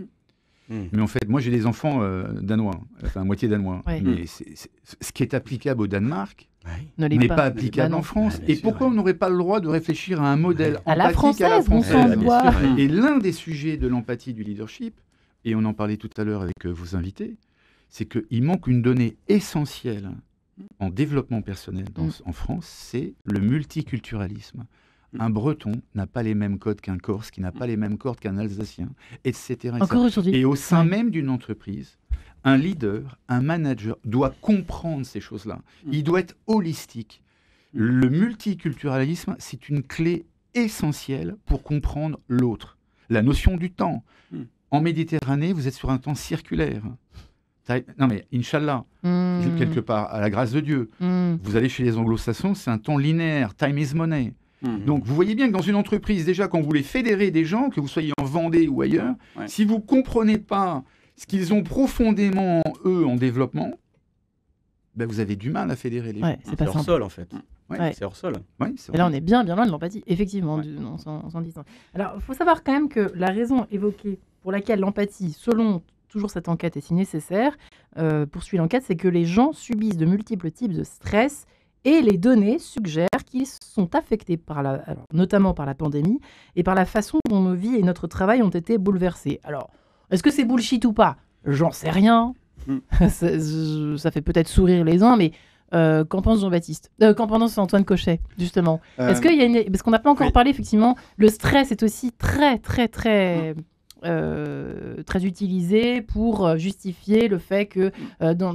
Mais en fait, moi j'ai des enfants danois, enfin moitié danois. Mais ce qui est applicable au Danemark n'est pas applicable en France. Et pourquoi on n'aurait pas le droit de réfléchir à un modèle à la française, on s'en doit. Et l'un des sujets de l'empathie du leadership, et on en parlait tout à l'heure avec vos invités, c'est qu'il manque une donnée essentielle en développement personnel en France, c'est le multiculturalisme. Un Breton n'a pas les mêmes codes qu'un Corse, qui n'a pas les mêmes codes qu'un Alsacien, etc. Encore aujourd'hui. Et au sein même d'une entreprise, un leader, un manager doit comprendre ces choses-là. Il doit être holistique. Le multiculturalisme, c'est une clé essentielle pour comprendre l'autre. La notion du temps. En Méditerranée, vous êtes sur un temps circulaire. Non mais, Inch'Allah, quelque part, à la grâce de Dieu. Vous allez chez les anglo-saxons, c'est un temps linéaire, time is money. Donc vous voyez bien que dans une entreprise, déjà quand vous voulez fédérer des gens, que vous soyez en Vendée ou ailleurs, si vous ne comprenez pas ce qu'ils ont profondément, eux, en développement, ben, vous avez du mal à fédérer les gens. C'est pas hors sol, en fait. C'est hors sol. Et là, on est bien loin de l'empathie, effectivement, en s'en disant. Alors, il faut savoir quand même que la raison évoquée pour laquelle l'empathie, selon toujours cette enquête, est si nécessaire, poursuit l'enquête, c'est que les gens subissent de multiples types de stress. Et les données suggèrent qu'ils sont affectés notamment par la pandémie et par la façon dont nos vies et notre travail ont été bouleversés. Alors, est-ce que c'est bullshit ou pas ? J'en sais rien. Ça fait peut-être sourire les uns, mais qu'en pense Jean-Baptiste ? Qu'en pense Antoine Cochet, justement ? Est-ce qu'il y a parce qu'on n'a pas encore parlé, effectivement, le stress est aussi très utilisé pour justifier le fait que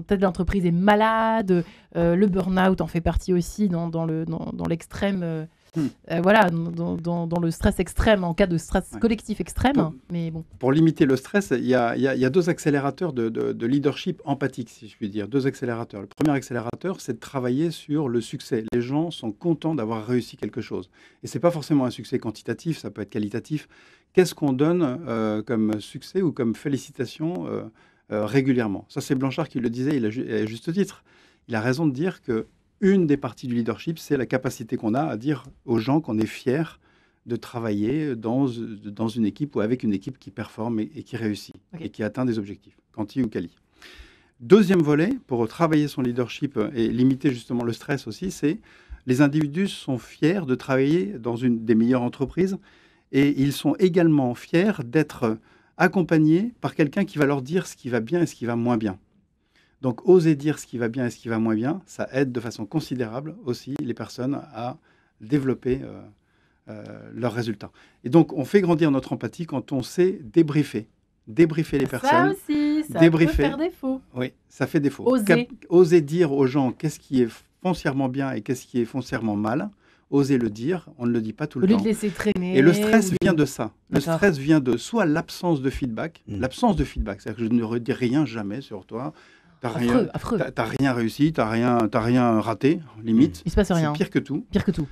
telle entreprise est malade, le burn-out en fait partie aussi dans l'extrême, dans le stress extrême, en cas de stress collectif extrême. Mais bon. Pour limiter le stress, il y a deux accélérateurs de leadership empathique, si je puis dire. Deux accélérateurs. Le premier accélérateur, c'est de travailler sur le succès. Les gens sont contents d'avoir réussi quelque chose. Et ce n'est pas forcément un succès quantitatif, ça peut être qualitatif. Qu'est-ce qu'on donne comme succès ou comme félicitations régulièrement ? Ça, c'est Blanchard qui le disait, il a juste titre. Il a raison de dire qu'une des parties du leadership, c'est la capacité qu'on a à dire aux gens qu'on est fier de travailler dans une équipe ou avec une équipe qui performe et qui réussit et qui atteint des objectifs, quanti ou quali. Deuxième volet, pour travailler son leadership et limiter justement le stress aussi, c'est les individus sont fiers de travailler dans une des meilleures entreprises. Et ils sont également fiers d'être accompagnés par quelqu'un qui va leur dire ce qui va bien et ce qui va moins bien. Donc, oser dire ce qui va bien et ce qui va moins bien, ça aide de façon considérable aussi les personnes à développer leurs résultats. Et donc, on fait grandir notre empathie quand on sait débriefer les personnes. Ça aussi, ça peut faire défaut. Oui, ça fait défaut. Oser dire aux gens qu'est-ce qui est foncièrement bien et qu'est-ce qui est foncièrement mal. Oser le dire, on ne le dit pas tout le temps. Au lieu de laisser traîner. Et le stress vient de ça. Le stress vient de soit l'absence de feedback, c'est-à-dire que je ne redis rien jamais sur toi. T'as rien réussi, t'as rien raté, limite. Il se passe rien. C'est pire que tout. Pire que tout.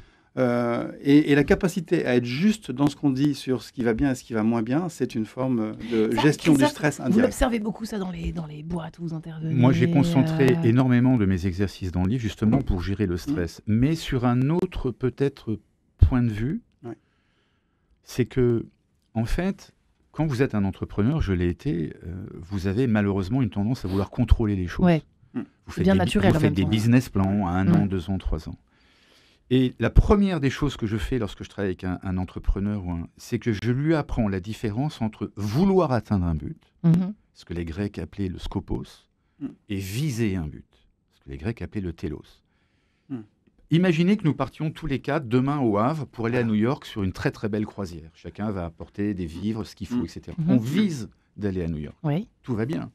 Et la capacité à être juste dans ce qu'on dit sur ce qui va bien et ce qui va moins bien, c'est une forme de gestion du stress indirect. Vous observez beaucoup ça dans les boîtes où vous intervenez. Moi, j'ai concentré énormément de mes exercices dans le livre, justement, pour gérer le stress. Mais sur un autre, peut-être, point de vue, c'est que, en fait, quand vous êtes un entrepreneur, je l'ai été, vous avez malheureusement une tendance à vouloir contrôler les choses. Ouais. Vous faites des business plans à 1 an, 2 ans, 3 ans. Et la première des choses que je fais lorsque je travaille avec un entrepreneur, c'est que je lui apprends la différence entre vouloir atteindre un but, ce que les Grecs appelaient le skopos, et viser un but, ce que les Grecs appelaient le télos. Imaginez que nous partions tous les 4 demain au Havre pour aller à New York sur une très très belle croisière. Chacun va apporter des vivres, ce qu'il faut, etc. On vise d'aller à New York. Tout va bien.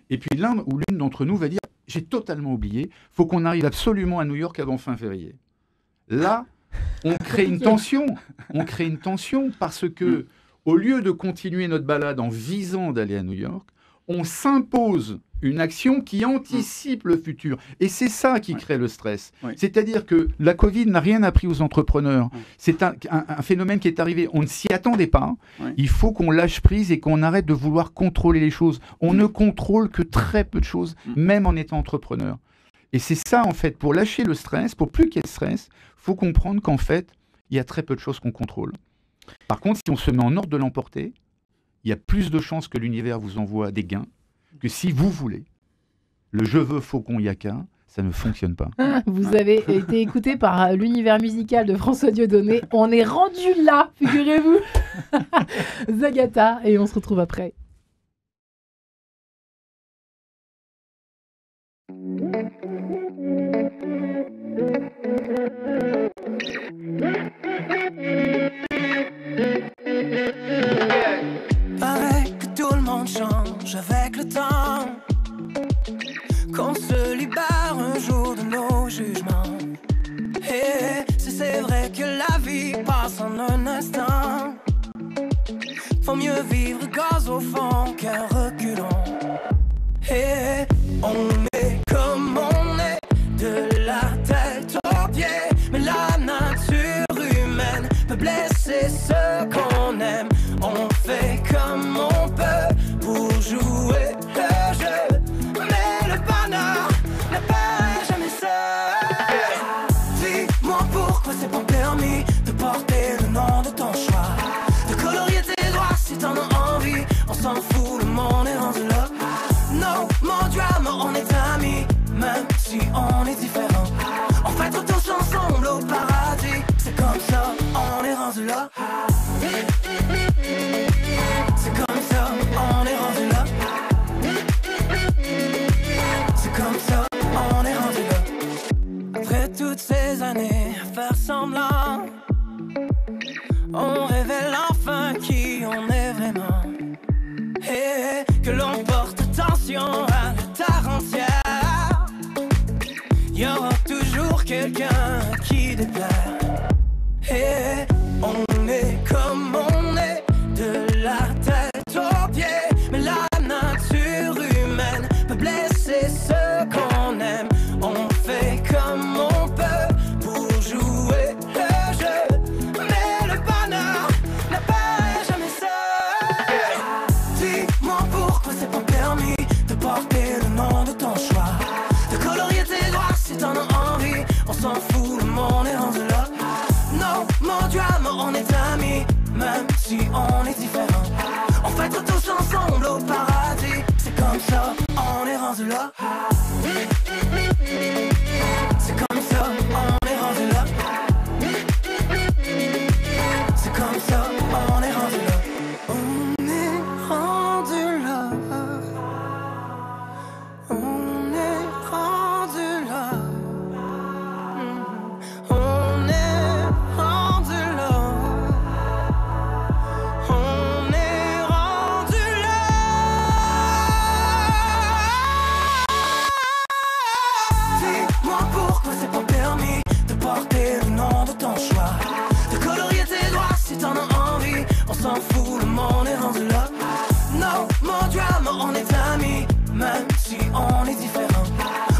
Et puis l'un ou l'une d'entre nous va dire « J'ai totalement oublié, il faut qu'on arrive absolument à New York avant fin février ». Là, on crée une tension. On crée une tension parce que, au lieu de continuer notre balade en visant d'aller à New York, on s'impose une action qui anticipe le futur. Et c'est ça qui crée le stress. C'est-à-dire que la Covid n'a rien appris aux entrepreneurs. C'est un phénomène qui est arrivé. On ne s'y attendait pas. Il faut qu'on lâche prise et qu'on arrête de vouloir contrôler les choses. On ne contrôle que très peu de choses, même en étant entrepreneur. Et c'est ça, en fait, pour lâcher le stress, pour plus qu'il y ait de stress, il faut comprendre qu'en fait, il y a très peu de choses qu'on contrôle. Par contre, si on se met en ordre de l'emporter, il y a plus de chances que l'univers vous envoie des gains que si vous voulez. Le je veux faucon yaka, ça ne fonctionne pas. Vous avez été écouté par l'univers musical de François Dieudonné. On est rendu là, figurez-vous. Zagata, et on se retrouve après. Paraît que tout le monde change avec le temps, qu'on se libère un jour de nos jugements. Et si c'est vrai que la vie passe en un instant, faut mieux vivre gaz au fond qu'un reculon. Et on est comme on est, de la tête aux pieds, mais la nature humaine peut blesser ceux qu'on aime. On fait comme on peut pour jouer le jeu, mais le bonheur n'apparaît jamais seul. Dis-moi pourquoi c'est pas permis de porter le nom de ton choix, de colorier tes doigts si t'en as envie. On s'en fout, le monde est rendu là. No more drama, on est amis, même si on est différents. On fêtera tous ensemble au paradis. C'est comme ça, on est rendu là. C'est comme ça, on est rendu là. C'est comme ça, on est rendu là. Après toutes ces années à faire semblant, on révèle enfin qui on est vraiment. Et que l'on porte attention à la terre entière, y aura toujours quelqu'un qui déplaire. Et on est comme on est, de la tête aux pieds, mais la nature humaine peut blesser ceux qu'on aime. On fait comme on peut pour jouer le jeu, mais le bonheur n'apparaît jamais seul. Dis-moi pourquoi c'est pas permis de porter le nom de ton choix, de colorier tes doigts si t'en as envie. On s'en fout, le monde est rendu là. No more drama, on est amis, même si on est différents. On fêtera tous ensemble au paradis. C'est comme ça, on est rendu là. C'est comme ça, on est rendu là. C'est comme ça, on est rendu là. On est rendu là. On est rendu là. On est rendu là. On est rendu là. Dis-moi pourquoi c'est pas permis de porter le nom de ton choix, de colorier tes doigts si t'en as envie. On s'en fout, le monde est rendu là. No more drama, on est amis, même si on est différents.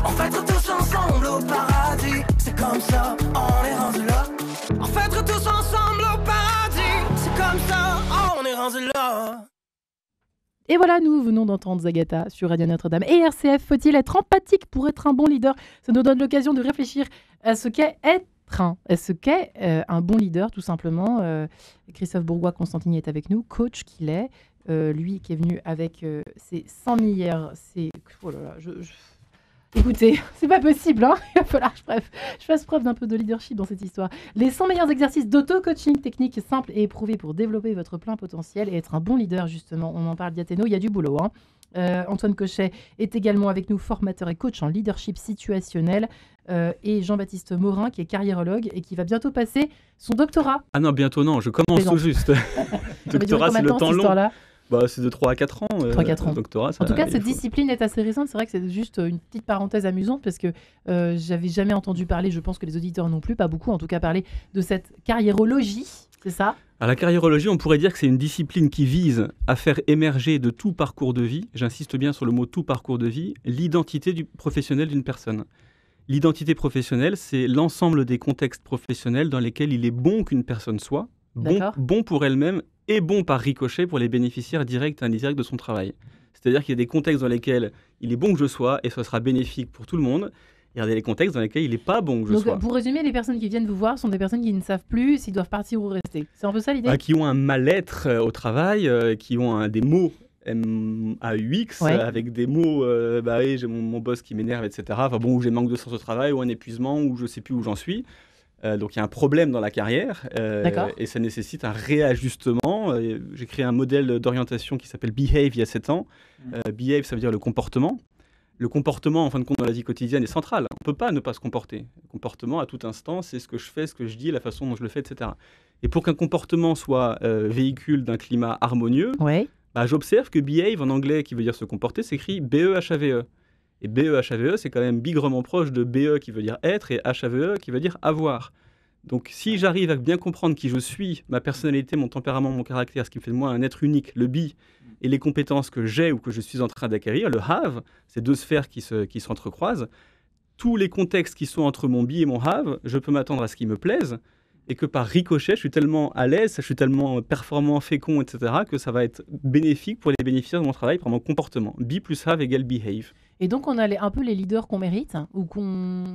On fêtera tous ensemble au paradis. C'est comme ça, on est rendu là. On fêtera tous ensemble au paradis. C'est comme ça, on est rendu là. Et voilà, nous venons d'entendre Zagata sur Radio Notre-Dame et RCF. Faut-il être empathique pour être un bon leader? Ça nous donne l'occasion de réfléchir à ce qu'est un bon leader, tout simplement. Christophe Bourgois-Constantini est avec nous, coach qu'il est. Lui qui est venu avec ses 100 milliards. Oh là là, écoutez, c'est pas possible, hein. Il va falloir que je fasse preuve d'un peu de leadership dans cette histoire. Les 100 meilleurs exercices d'auto-coaching techniques simples et éprouvés pour développer votre plein potentiel et être un bon leader, justement. On en parle d'Athéno, il y a du boulot, hein. Antoine Cochet est également avec nous, formateur et coach en leadership situationnel. Et Jean-Baptiste Morin, qui est carriérologue et qui va bientôt passer son doctorat. Ah non, bientôt non, je commence tout juste. Doctorat, c'est le temps long. Bah, c'est de 3 à 4 ans. 3-4 ans. Doctorat, ça, en tout cas, cette discipline est assez récente. C'est vrai que c'est juste une petite parenthèse amusante parce que j'avais jamais entendu parler, je pense que les auditeurs non plus, pas beaucoup en tout cas, parler de cette carriérologie. C'est ça. Alors, la carriérologie, on pourrait dire que c'est une discipline qui vise à faire émerger de tout parcours de vie, j'insiste bien sur le mot tout parcours de vie, l'identité professionnelle d'une personne. L'identité professionnelle, c'est l'ensemble des contextes professionnels dans lesquels il est bon qu'une personne soit, bon pour elle-même et bon par ricochet pour les bénéficiaires directs et indirects de son travail. C'est-à-dire qu'il y a des contextes dans lesquels il est bon que je sois et ce sera bénéfique pour tout le monde. Et il y a des contextes dans lesquels il n'est pas bon que je sois. Pour résumer, les personnes qui viennent vous voir sont des personnes qui ne savent plus s'ils doivent partir ou rester. C'est un peu ça l'idée ? Qui ont un mal-être au travail, qui ont des mots MAUX, avec des mots, oui, j'ai mon boss qui m'énerve, etc. Enfin bon, où j'ai manque de sens au travail, ou un épuisement, ou je ne sais plus où j'en suis. Donc il y a un problème dans la carrière et ça nécessite un réajustement. J'ai créé un modèle d'orientation qui s'appelle Behave il y a 7 ans. Behave, ça veut dire le comportement. Le comportement, en fin de compte, dans la vie quotidienne est central. On ne peut pas ne pas se comporter. Le comportement, à tout instant, c'est ce que je fais, ce que je dis, la façon dont je le fais, etc. Et pour qu'un comportement soit véhicule d'un climat harmonieux, j'observe que Behave, en anglais, qui veut dire se comporter, s'écrit B-E-H-A-V-E. Et B-E-H-A-V-E, c'est quand même bigrement proche de B-E qui veut dire être et H-A-V-E qui veut dire avoir. Donc si j'arrive à bien comprendre qui je suis, ma personnalité, mon tempérament, mon caractère, ce qui fait de moi un être unique, le be, et les compétences que j'ai ou que je suis en train d'acquérir, le have, ces deux sphères qui s'entrecroisent, tous les contextes qui sont entre mon be et mon have, je peux m'attendre à ce qu'ils me plaisent, et que par ricochet, je suis tellement à l'aise, je suis tellement performant, fécond, etc., que ça va être bénéfique pour les bénéficiaires de mon travail, pour mon comportement. Be plus have égale behave. Et donc, on a un peu les leaders qu'on mérite, ou comment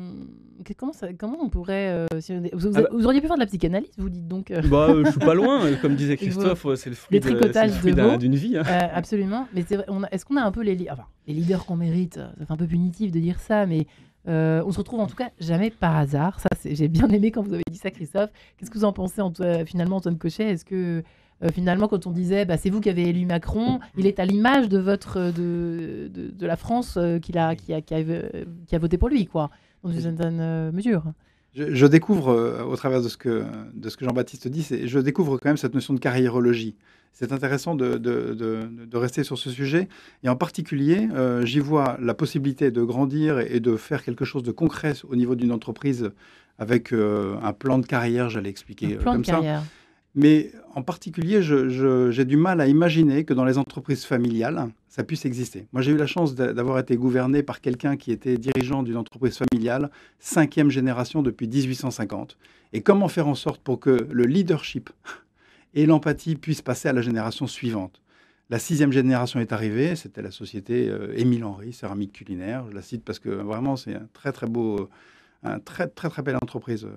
on pourrait... vous auriez pu faire de la psychanalyse, vous dites donc je suis pas loin, comme disait Christophe, c'est le fruit d'une vie. Hein. Absolument, mais c'est vrai, est-ce qu'on a un peu les leaders qu'on mérite, ça fait un peu punitif de dire ça, mais on se retrouve en tout cas jamais par hasard. Ça, j'ai bien aimé quand vous avez dit ça, Christophe. Qu'est-ce que vous en pensez finalement, Antoine Cochet ? Est-ce que finalement, quand on disait c'est vous qui avez élu Macron, il est à l'image de la France qui a voté pour lui, quoi, dans une certaine mesure. Je découvre, au travers de ce que Jean-Baptiste dit, je découvre quand même cette notion de carriérologie. C'est intéressant de rester sur ce sujet. Et en particulier, j'y vois la possibilité de grandir et de faire quelque chose de concret au niveau d'une entreprise avec un plan de carrière, j'allais expliquer comme ça. Mais en particulier, j'ai du mal à imaginer que dans les entreprises familiales, ça puisse exister. Moi, j'ai eu la chance d'avoir été gouverné par quelqu'un qui était dirigeant d'une entreprise familiale, 5e génération depuis 1850. Et comment faire en sorte pour que le leadership et l'empathie puissent passer à la génération suivante. La 6e génération est arrivée, c'était la société Émile Henry, céramique culinaire. Je la cite parce que vraiment, c'est un très très belle entreprise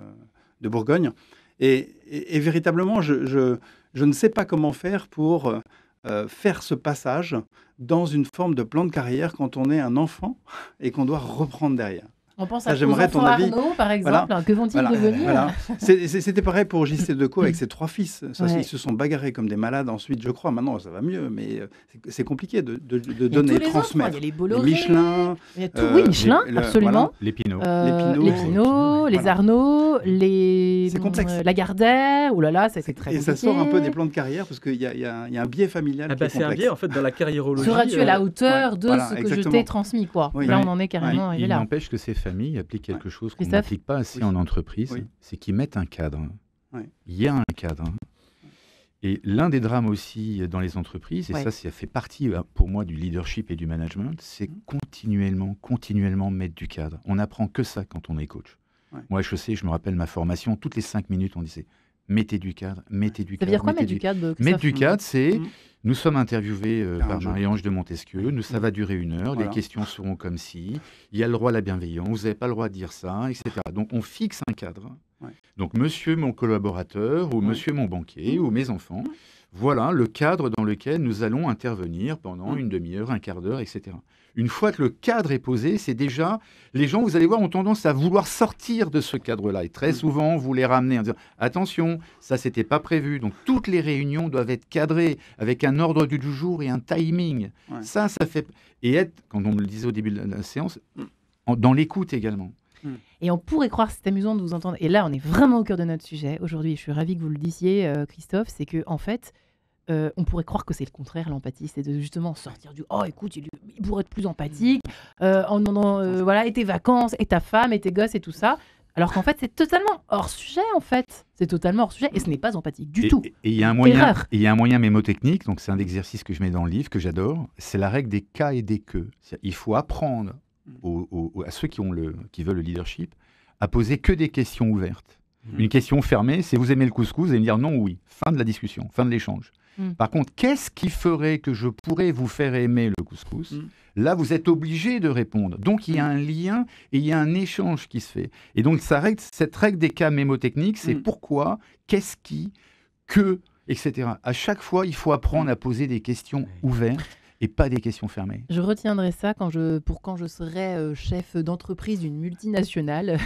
de Bourgogne. Et véritablement, je ne sais pas comment faire pour faire ce passage dans une forme de plan de carrière quand on est un enfant et qu'on doit reprendre derrière. On pense à aux enfants Arnaud, par exemple. Voilà. Que vont-ils devenir C'était pareil pour JC Decaux avec ses 3 fils. Ils se sont bagarrés comme des malades ensuite, je crois. Maintenant, ça va mieux, mais c'est compliqué de donner et transmettre. Il y a les Bolloré, Michelin. Il y a tout, Michelin, absolument. Les Pinault. Les Arnaud, c'est complexe. Lagardère. Ouh là là, c'est très compliqué. Et ça sort un peu des plans de carrière parce qu'il y a un biais familial qui est complexe. C'est un biais, en fait, dans la carriérologie. Seras-tu à la hauteur de ce que je t'ai transmis, quoi. Là, on en est carrément arrivé là. Il n'empêche que ces familles appliquent quelque chose qu'on n'applique pas assez en entreprise, c'est qu'ils mettent un cadre. Il y a un cadre. Et l'un des drames aussi dans les entreprises, et ça fait partie pour moi du leadership et du management, c'est continuellement mettre du cadre. On n'apprend que ça quand on est coach. Moi, je me rappelle ma formation, toutes les 5 minutes, on disait mettez du cadre, mettez du cadre. Ça veut dire quoi, mettre du cadre ? Mettre du cadre, c'est... Nous sommes interviewés par Marie-Ange de Montesquieu, ça va durer 1 heure, les questions seront comme si, il y a le droit à la bienveillance, vous n'avez pas le droit de dire ça, etc. Donc on fixe un cadre. Donc monsieur mon collaborateur, ou monsieur mon banquier, ou mes enfants, voilà le cadre dans lequel nous allons intervenir pendant 1 demi-heure, 1/4 d'heure, etc. Une fois que le cadre est posé, c'est déjà... Les gens, vous allez voir, ont tendance à vouloir sortir de ce cadre-là. Et très souvent, vous les ramenez en disant « Attention, ça, c'était pas prévu. » Donc, toutes les réunions doivent être cadrées avec un ordre du jour et un timing. Ça fait... Et être, quand on me le disait au début de la séance, dans l'écoute également. Et on pourrait croire, c'est amusant de vous entendre. Et là, on est vraiment au cœur de notre sujet. Aujourd'hui, je suis ravie que vous le disiez, Christophe, c'est que en fait... on pourrait croire que c'est le contraire, l'empathie, c'est de justement sortir du « Oh, écoute, il pourrait être plus empathique, voilà, et tes vacances, et ta femme, et tes gosses, et tout ça. » Alors qu'en fait, c'est totalement hors sujet, en fait. C'est totalement hors sujet et ce n'est pas empathique du tout. Et il y a un moyen mémotechnique, donc c'est un exercice que je mets dans le livre, que j'adore, c'est la règle des cas et des que. Il faut apprendre à ceux qui veulent le leadership à poser que des questions ouvertes. Une question fermée, c'est vous aimez le couscous, vous allez me dire non ou oui. Fin de la discussion, fin de l'échange. Par contre, qu'est-ce qui ferait que je pourrais vous faire aimer le couscous ? Là, vous êtes obligé de répondre. Donc, il y a un lien et il y a un échange qui se fait. Et donc, cette règle des cas mémotechniques, c'est pourquoi, qu'est-ce qui, que, etc. À chaque fois, il faut apprendre à poser des questions ouvertes et pas des questions fermées. Je retiendrai ça quand je serai chef d'entreprise d'une multinationale.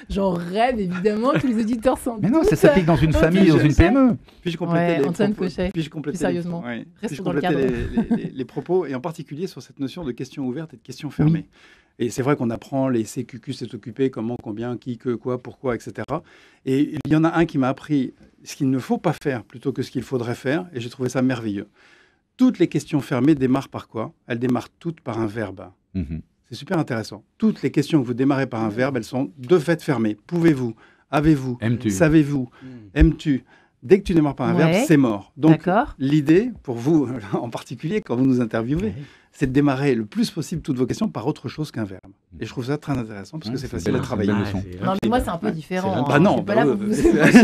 J'en rêve, évidemment, tous les auditeurs s'en doutent. Mais non, ça s'applique dans une famille, dans une PME. Puis-je compléter Antoine Cochet, sérieusement, restons dans le cadre. Les propos, et en particulier sur cette notion de questions ouvertes et de questions fermées. Oui. Et c'est vrai qu'on apprend les CQQ, c'est occupé, comment, combien, qui, que, quoi, pourquoi, etc. Et il y en a un qui m'a appris ce qu'il ne faut pas faire plutôt que ce qu'il faudrait faire, et j'ai trouvé ça merveilleux. Toutes les questions fermées démarrent par quoi ? Elles démarrent toutes par un verbe. C'est super intéressant. Toutes les questions que vous démarrez par un verbe, elles sont de fait fermées. Pouvez-vous ? Avez-vous ? Aimes-tu ? Savez-vous ? Aimes-tu ? Dès que tu démarres par un verbe, c'est mort. Donc, l'idée, pour vous en particulier, quand vous nous interviewez, c'est de démarrer le plus possible toutes vos questions par autre chose qu'un verbe. Et je trouve ça très intéressant parce que c'est facile à travailler. Non, mais moi, c'est un peu différent. Bah non, pas là pour vous ébaucher,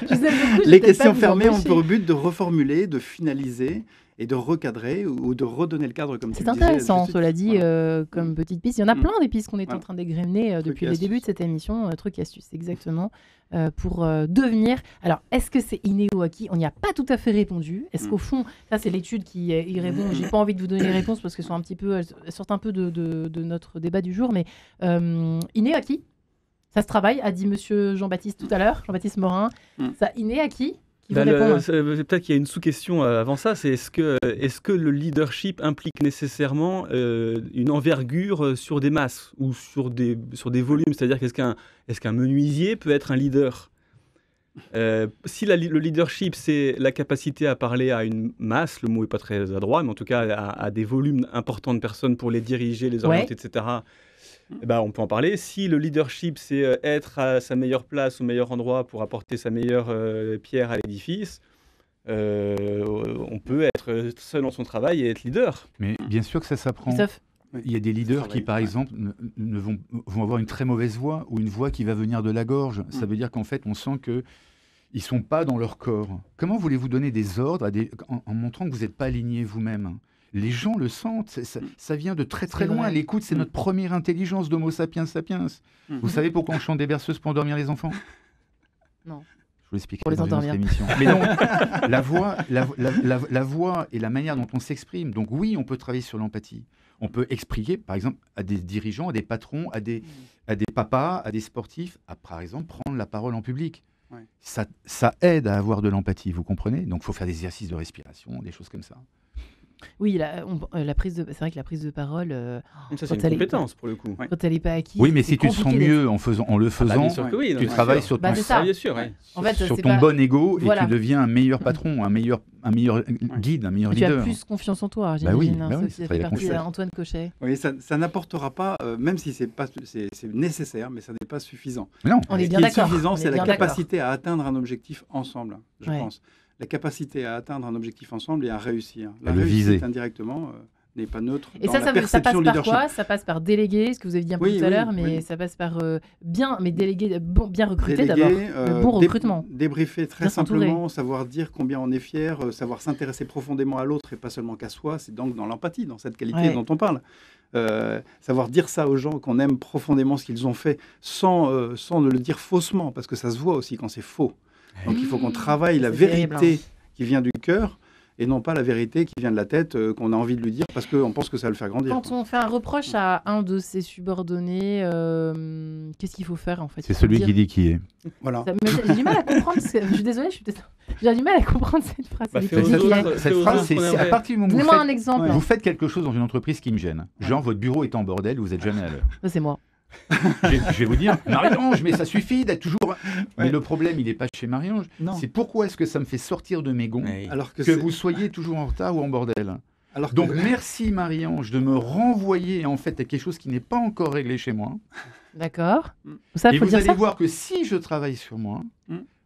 monsieur. Les questions fermées ont pour but de reformuler, de finaliser et de recadrer ou de redonner le cadre comme tu le disais. C'est intéressant, cela dit, comme petite piste. Il y en a plein des pistes qu'on est en train d'égrener depuis le début de cette émission. Trucs et astuces, exactement, pour devenir... Alors, est-ce que c'est inné ou acquis ? On n'y a pas tout à fait répondu. Est-ce qu'au fond, ça c'est l'étude qui y répond. J'ai pas envie de vous donner les réponses parce qu'elles sortent un peu de notre débat du jour, mais inné ou acquis ? Ça se travaille, a dit monsieur Jean-Baptiste tout à l'heure, Jean-Baptiste Morin. Ça inné acquis ? Peut-être qu'il y a une sous-question avant ça, c'est est-ce que le leadership implique nécessairement une envergure sur des masses ou sur des volumes ? C'est-à-dire est-ce qu'un menuisier peut être un leader ? Si le leadership, c'est la capacité à parler à une masse, le mot n'est pas très adroit, mais en tout cas à des volumes importants de personnes pour les diriger, les orienter, etc., on peut en parler. Si le leadership, c'est être à sa meilleure place, au meilleur endroit pour apporter sa meilleure pierre à l'édifice, on peut être seul dans son travail et être leader. Mais bien sûr que ça s'apprend. Il y a des leaders qui, par exemple, vont avoir une très mauvaise voix ou une voix qui va venir de la gorge. Ça veut dire qu'en fait, on sent qu'ils ne sont pas dans leur corps. Comment voulez-vous donner des ordres en montrant que vous n'êtes pas aligné vous-même ? Les gens le sentent, ça vient de très très loin. L'écoute, c'est notre première intelligence d'Homo sapiens sapiens. Vous savez pourquoi on chante des berceuses pour endormir les enfants ? Non. Je vous l'expliquerai dans une autre émission. Mais donc, la voix et la manière dont on s'exprime. Donc oui, on peut travailler sur l'empathie. On peut exprimer, par exemple, à des dirigeants, à des patrons, à des papas, à des sportifs, à, par exemple, prendre la parole en public. Ça aide à avoir de l'empathie, vous comprenez ? Donc il faut faire des exercices de respiration, des choses comme ça. Oui, c'est vrai que la prise de parole... ça, c'est une compétence, pour le coup. Quand elle n'est pas acquise, oui, mais si tu te sens mieux en le faisant, tu travailles sur ton, sur ton bon ego et tu deviens un meilleur patron, un meilleur guide, un meilleur leader. Tu as plus confiance en toi, j'imagine. Ça fait partie d'Antoine Cochet. Oui, ça n'apportura pas, même si c'est nécessaire, mais ça n'est pas suffisant. Non. On est bien d'accord. Ce qui est suffisant, c'est la capacité à atteindre un objectif ensemble, je pense. La capacité à atteindre un objectif ensemble et à réussir. La réussite indirectement n'est pas neutre. Et ça passe par quoi ? Ça passe par déléguer, ce que vous avez dit un peu tout à l'heure, mais ça passe par bien recruter d'abord, le bon recrutement. Débriefer très simplement, savoir dire combien on est fier, savoir s'intéresser profondément à l'autre et pas seulement qu'à soi, c'est donc dans l'empathie, dans cette qualité dont on parle. Savoir dire ça aux gens, qu'on aime profondément ce qu'ils ont fait, sans ne le dire faussement, parce que ça se voit aussi quand c'est faux. Donc il faut qu'on travaille la vérité qui vient du cœur et non pas la vérité qui vient de la tête qu'on a envie de lui dire parce qu'on pense que ça va le faire grandir. Quand on fait un reproche à un de ses subordonnés, qu'est-ce qu'il faut faire en fait ? C'est celui qui dit qui est. Voilà. J'ai du mal à comprendre. Je suis désolée, j'ai du mal à comprendre cette phrase. Cette phrase, c'est à partir du moment où donnez-moi un exemple. Vous faites quelque chose dans une entreprise qui me gêne. Genre votre bureau est en bordel, vous n'êtes jamais à l'heure. Ça, c'est moi. Je vais vous dire, Marie-Ange, mais ça suffit d'être toujours... Mais le problème, il n'est pas chez Marie-Ange. C'est pourquoi est-ce que ça me fait sortir de mes gonds alors que vous soyez toujours en retard ou en bordel. Donc merci Marie-Ange de me renvoyer en fait à quelque chose qui n'est pas encore réglé chez moi. D'accord. Ça, et faut vous dire allez ça voir que si je travaille sur moi,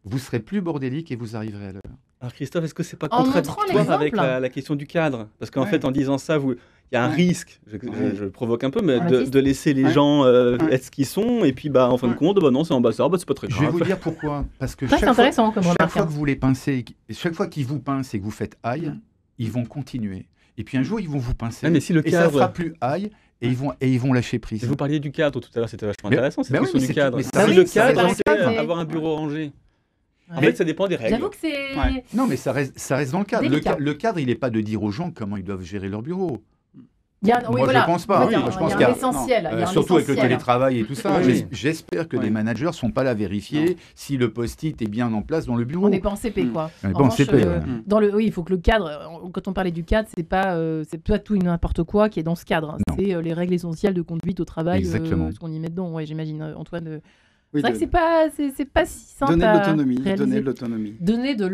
vous serez plus bordélique et vous arriverez à l'heure. Alors Christophe, est-ce que c'est pas En contradictoire avec la question du cadre? Parce qu'en fait, en disant ça, il y a un risque, je provoque un peu, mais de laisser les gens être ce qu'ils sont, et puis en fin de compte, non, c'est ambassadeur, c'est pas très grave. Je vais vous dire pourquoi. Parce que c'est intéressant comme chaque fois que vous les pincez, chaque fois qu'ils vous pincent et que vous faites aïe, ils vont continuer. Et puis un jour, ils vont vous pincer, mais si le et cadre... ça fera plus aïe. Et ils vont lâcher prise. Vous parliez du cadre tout à l'heure, c'était vachement intéressant, cette question du cadre. Si le cadre, c'est avoir un bureau rangé. En fait, ça dépend des règles. J'avoue que c'est... Non, mais ça reste dans le cadre. Le cadre, il n'est pas de dire aux gens comment ils doivent gérer leur bureau. Je ne pense pas. Je pense qu'il y a un essentiel. Surtout avec le télétravail et tout ça. J'espère que les managers ne sont pas là à vérifier si le post-it est bien en place dans le bureau. On n'est pas en CP, quoi. On n'est pas en CP. Oui, il faut que le cadre, quand on parlait du cadre, c'est pas tout et n'importe quoi qui est dans ce cadre. C'est les règles essentielles de conduite au travail, ce qu'on y met dedans. Ouais, j'imagine, Antoine. C'est vrai que c'est pas si simple. Donner de l'autonomie. Donner de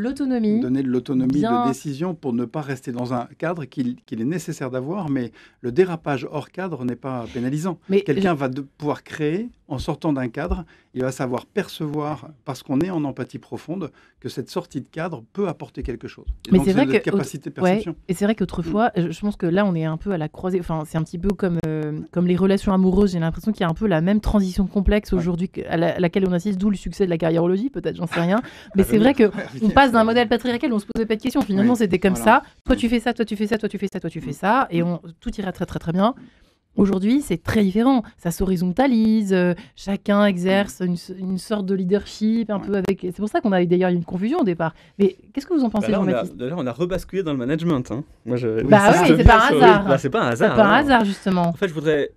l'autonomie de décision pour ne pas rester dans un cadre qu'il est nécessaire d'avoir, mais le dérapage hors cadre n'est pas pénalisant. Quelqu'un va pouvoir créer, en sortant d'un cadre, il va savoir percevoir, parce qu'on est en empathie profonde, que cette sortie de cadre peut apporter quelque chose. Mais c'est vrai que capacité de perception. Et c'est vrai qu'autrefois, je pense que là, on est un peu à la croisée. Enfin, c'est un petit peu comme les relations amoureuses. J'ai l'impression qu'il y a un peu la même transition complexe aujourd'hui à laquelle on assiste, d'où le succès de la carriérologie, peut-être, j'en sais rien. Mais c'est vrai qu'on passe d'un modèle patriarcal où on se posait pas de questions. Finalement, c'était comme ça. Toi, tu fais ça, toi, tu fais ça, toi, tu fais ça, toi, tu fais ça. Et tout irait très, très, très bien. Aujourd'hui, c'est très différent. Ça s'horizontalise, chacun exerce une sorte de leadership un peu avec. C'est pour ça qu'on a d'ailleurs eu une confusion au départ. Mais qu'est-ce que vous en pensez, Jean-Baptiste ? D'ailleurs, on a rebasculé dans le management. Moi, oui, c'est pas un hasard. Là, c'est pas un hasard. C'est pas un hasard, justement. En fait, je voudrais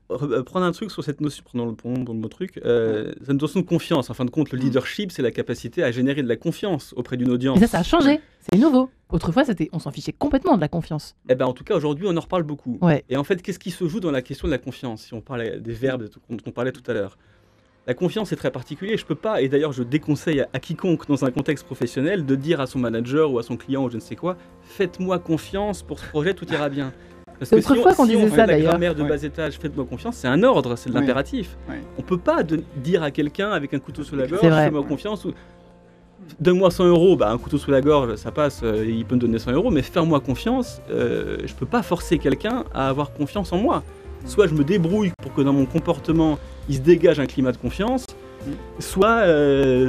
prendre un truc sur cette notion, prenons le mot truc, cette notion de confiance. En fin de compte, le leadership, c'est la capacité à générer de la confiance auprès d'une audience. Et ça a changé. C'est nouveau. Autrefois, on s'en fichait complètement de la confiance. En tout cas, aujourd'hui, on en reparle beaucoup. Ouais. Et en fait, qu'est-ce qui se joue dans la question de la confiance, si on parle des verbes dont on parlait tout à l'heure? La confiance est très particulière. Je peux pas, et d'ailleurs, je déconseille à quiconque dans un contexte professionnel de dire à son manager ou à son client ou je ne sais quoi, faites-moi confiance pour ce projet, tout ira bien. Parce que si on fait la grammaire de bas étage, faites-moi confiance, c'est un ordre, c'est de l'impératif. On peut pas dire à quelqu'un avec un couteau sous la gorge, fais-moi confiance. Donne-moi 100 €, un couteau sous la gorge, ça passe, il peut me donner 100 €, mais faire-moi confiance, je peux pas forcer quelqu'un à avoir confiance en moi. Soit je me débrouille pour que dans mon comportement, il se dégage un climat de confiance, soit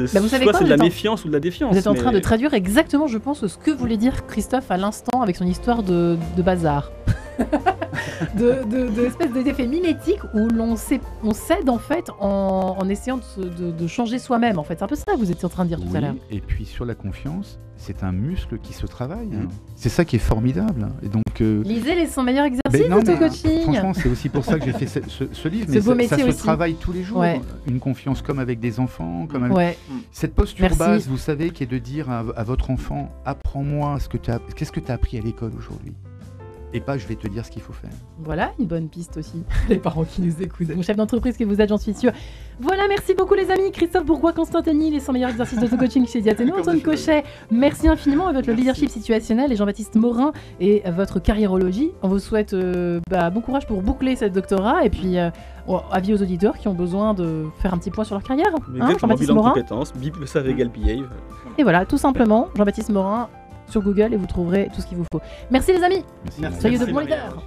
c'est de la méfiance ou de la défiance. Vous êtes en train de traduire exactement, je pense, ce que voulait dire Christophe à l'instant avec son histoire de bazar. de espèce d'effet mimétique où on cède en fait en essayant de changer soi-même en fait. C'est un peu ça que vous étiez en train de dire tout à l'heure. Et puis sur la confiance, c'est un muscle qui se travaille. C'est ça qui est formidable. Et donc, lisez les 100 meilleurs exercices d'auto-coaching. Franchement, c'est aussi pour ça que j'ai fait ce livre. Mais ça se travaille tous les jours. Une confiance comme avec des enfants. Cette posture base, vous savez, qui est de dire à votre enfant, apprends-moi qu'est-ce que tu as appris à l'école aujourd'hui. Et pas je vais te dire ce qu'il faut faire. Voilà, une bonne piste aussi. Les parents qui nous écoutent, mon chef d'entreprise que vous êtes, j'en suis sûre. Voilà, merci beaucoup les amis. Christophe Bourgois, Constantin Teny, les 100 meilleurs exercices d'auto-coaching chez Diathéno. Antoine Cochet, merci infiniment à votre leadership situationnel et Jean-Baptiste Morin et à votre carriérologie. On vous souhaite bon courage pour boucler cette doctorat et puis avis aux auditeurs qui ont besoin de faire un petit point sur leur carrière. Jean-Baptiste Morin. Compétences, BIP, le savent égal behave. Et voilà, tout simplement, Jean-Baptiste Morin sur Google et vous trouverez tout ce qu'il vous faut. Merci les amis. Merci. Soyez de bons leaders.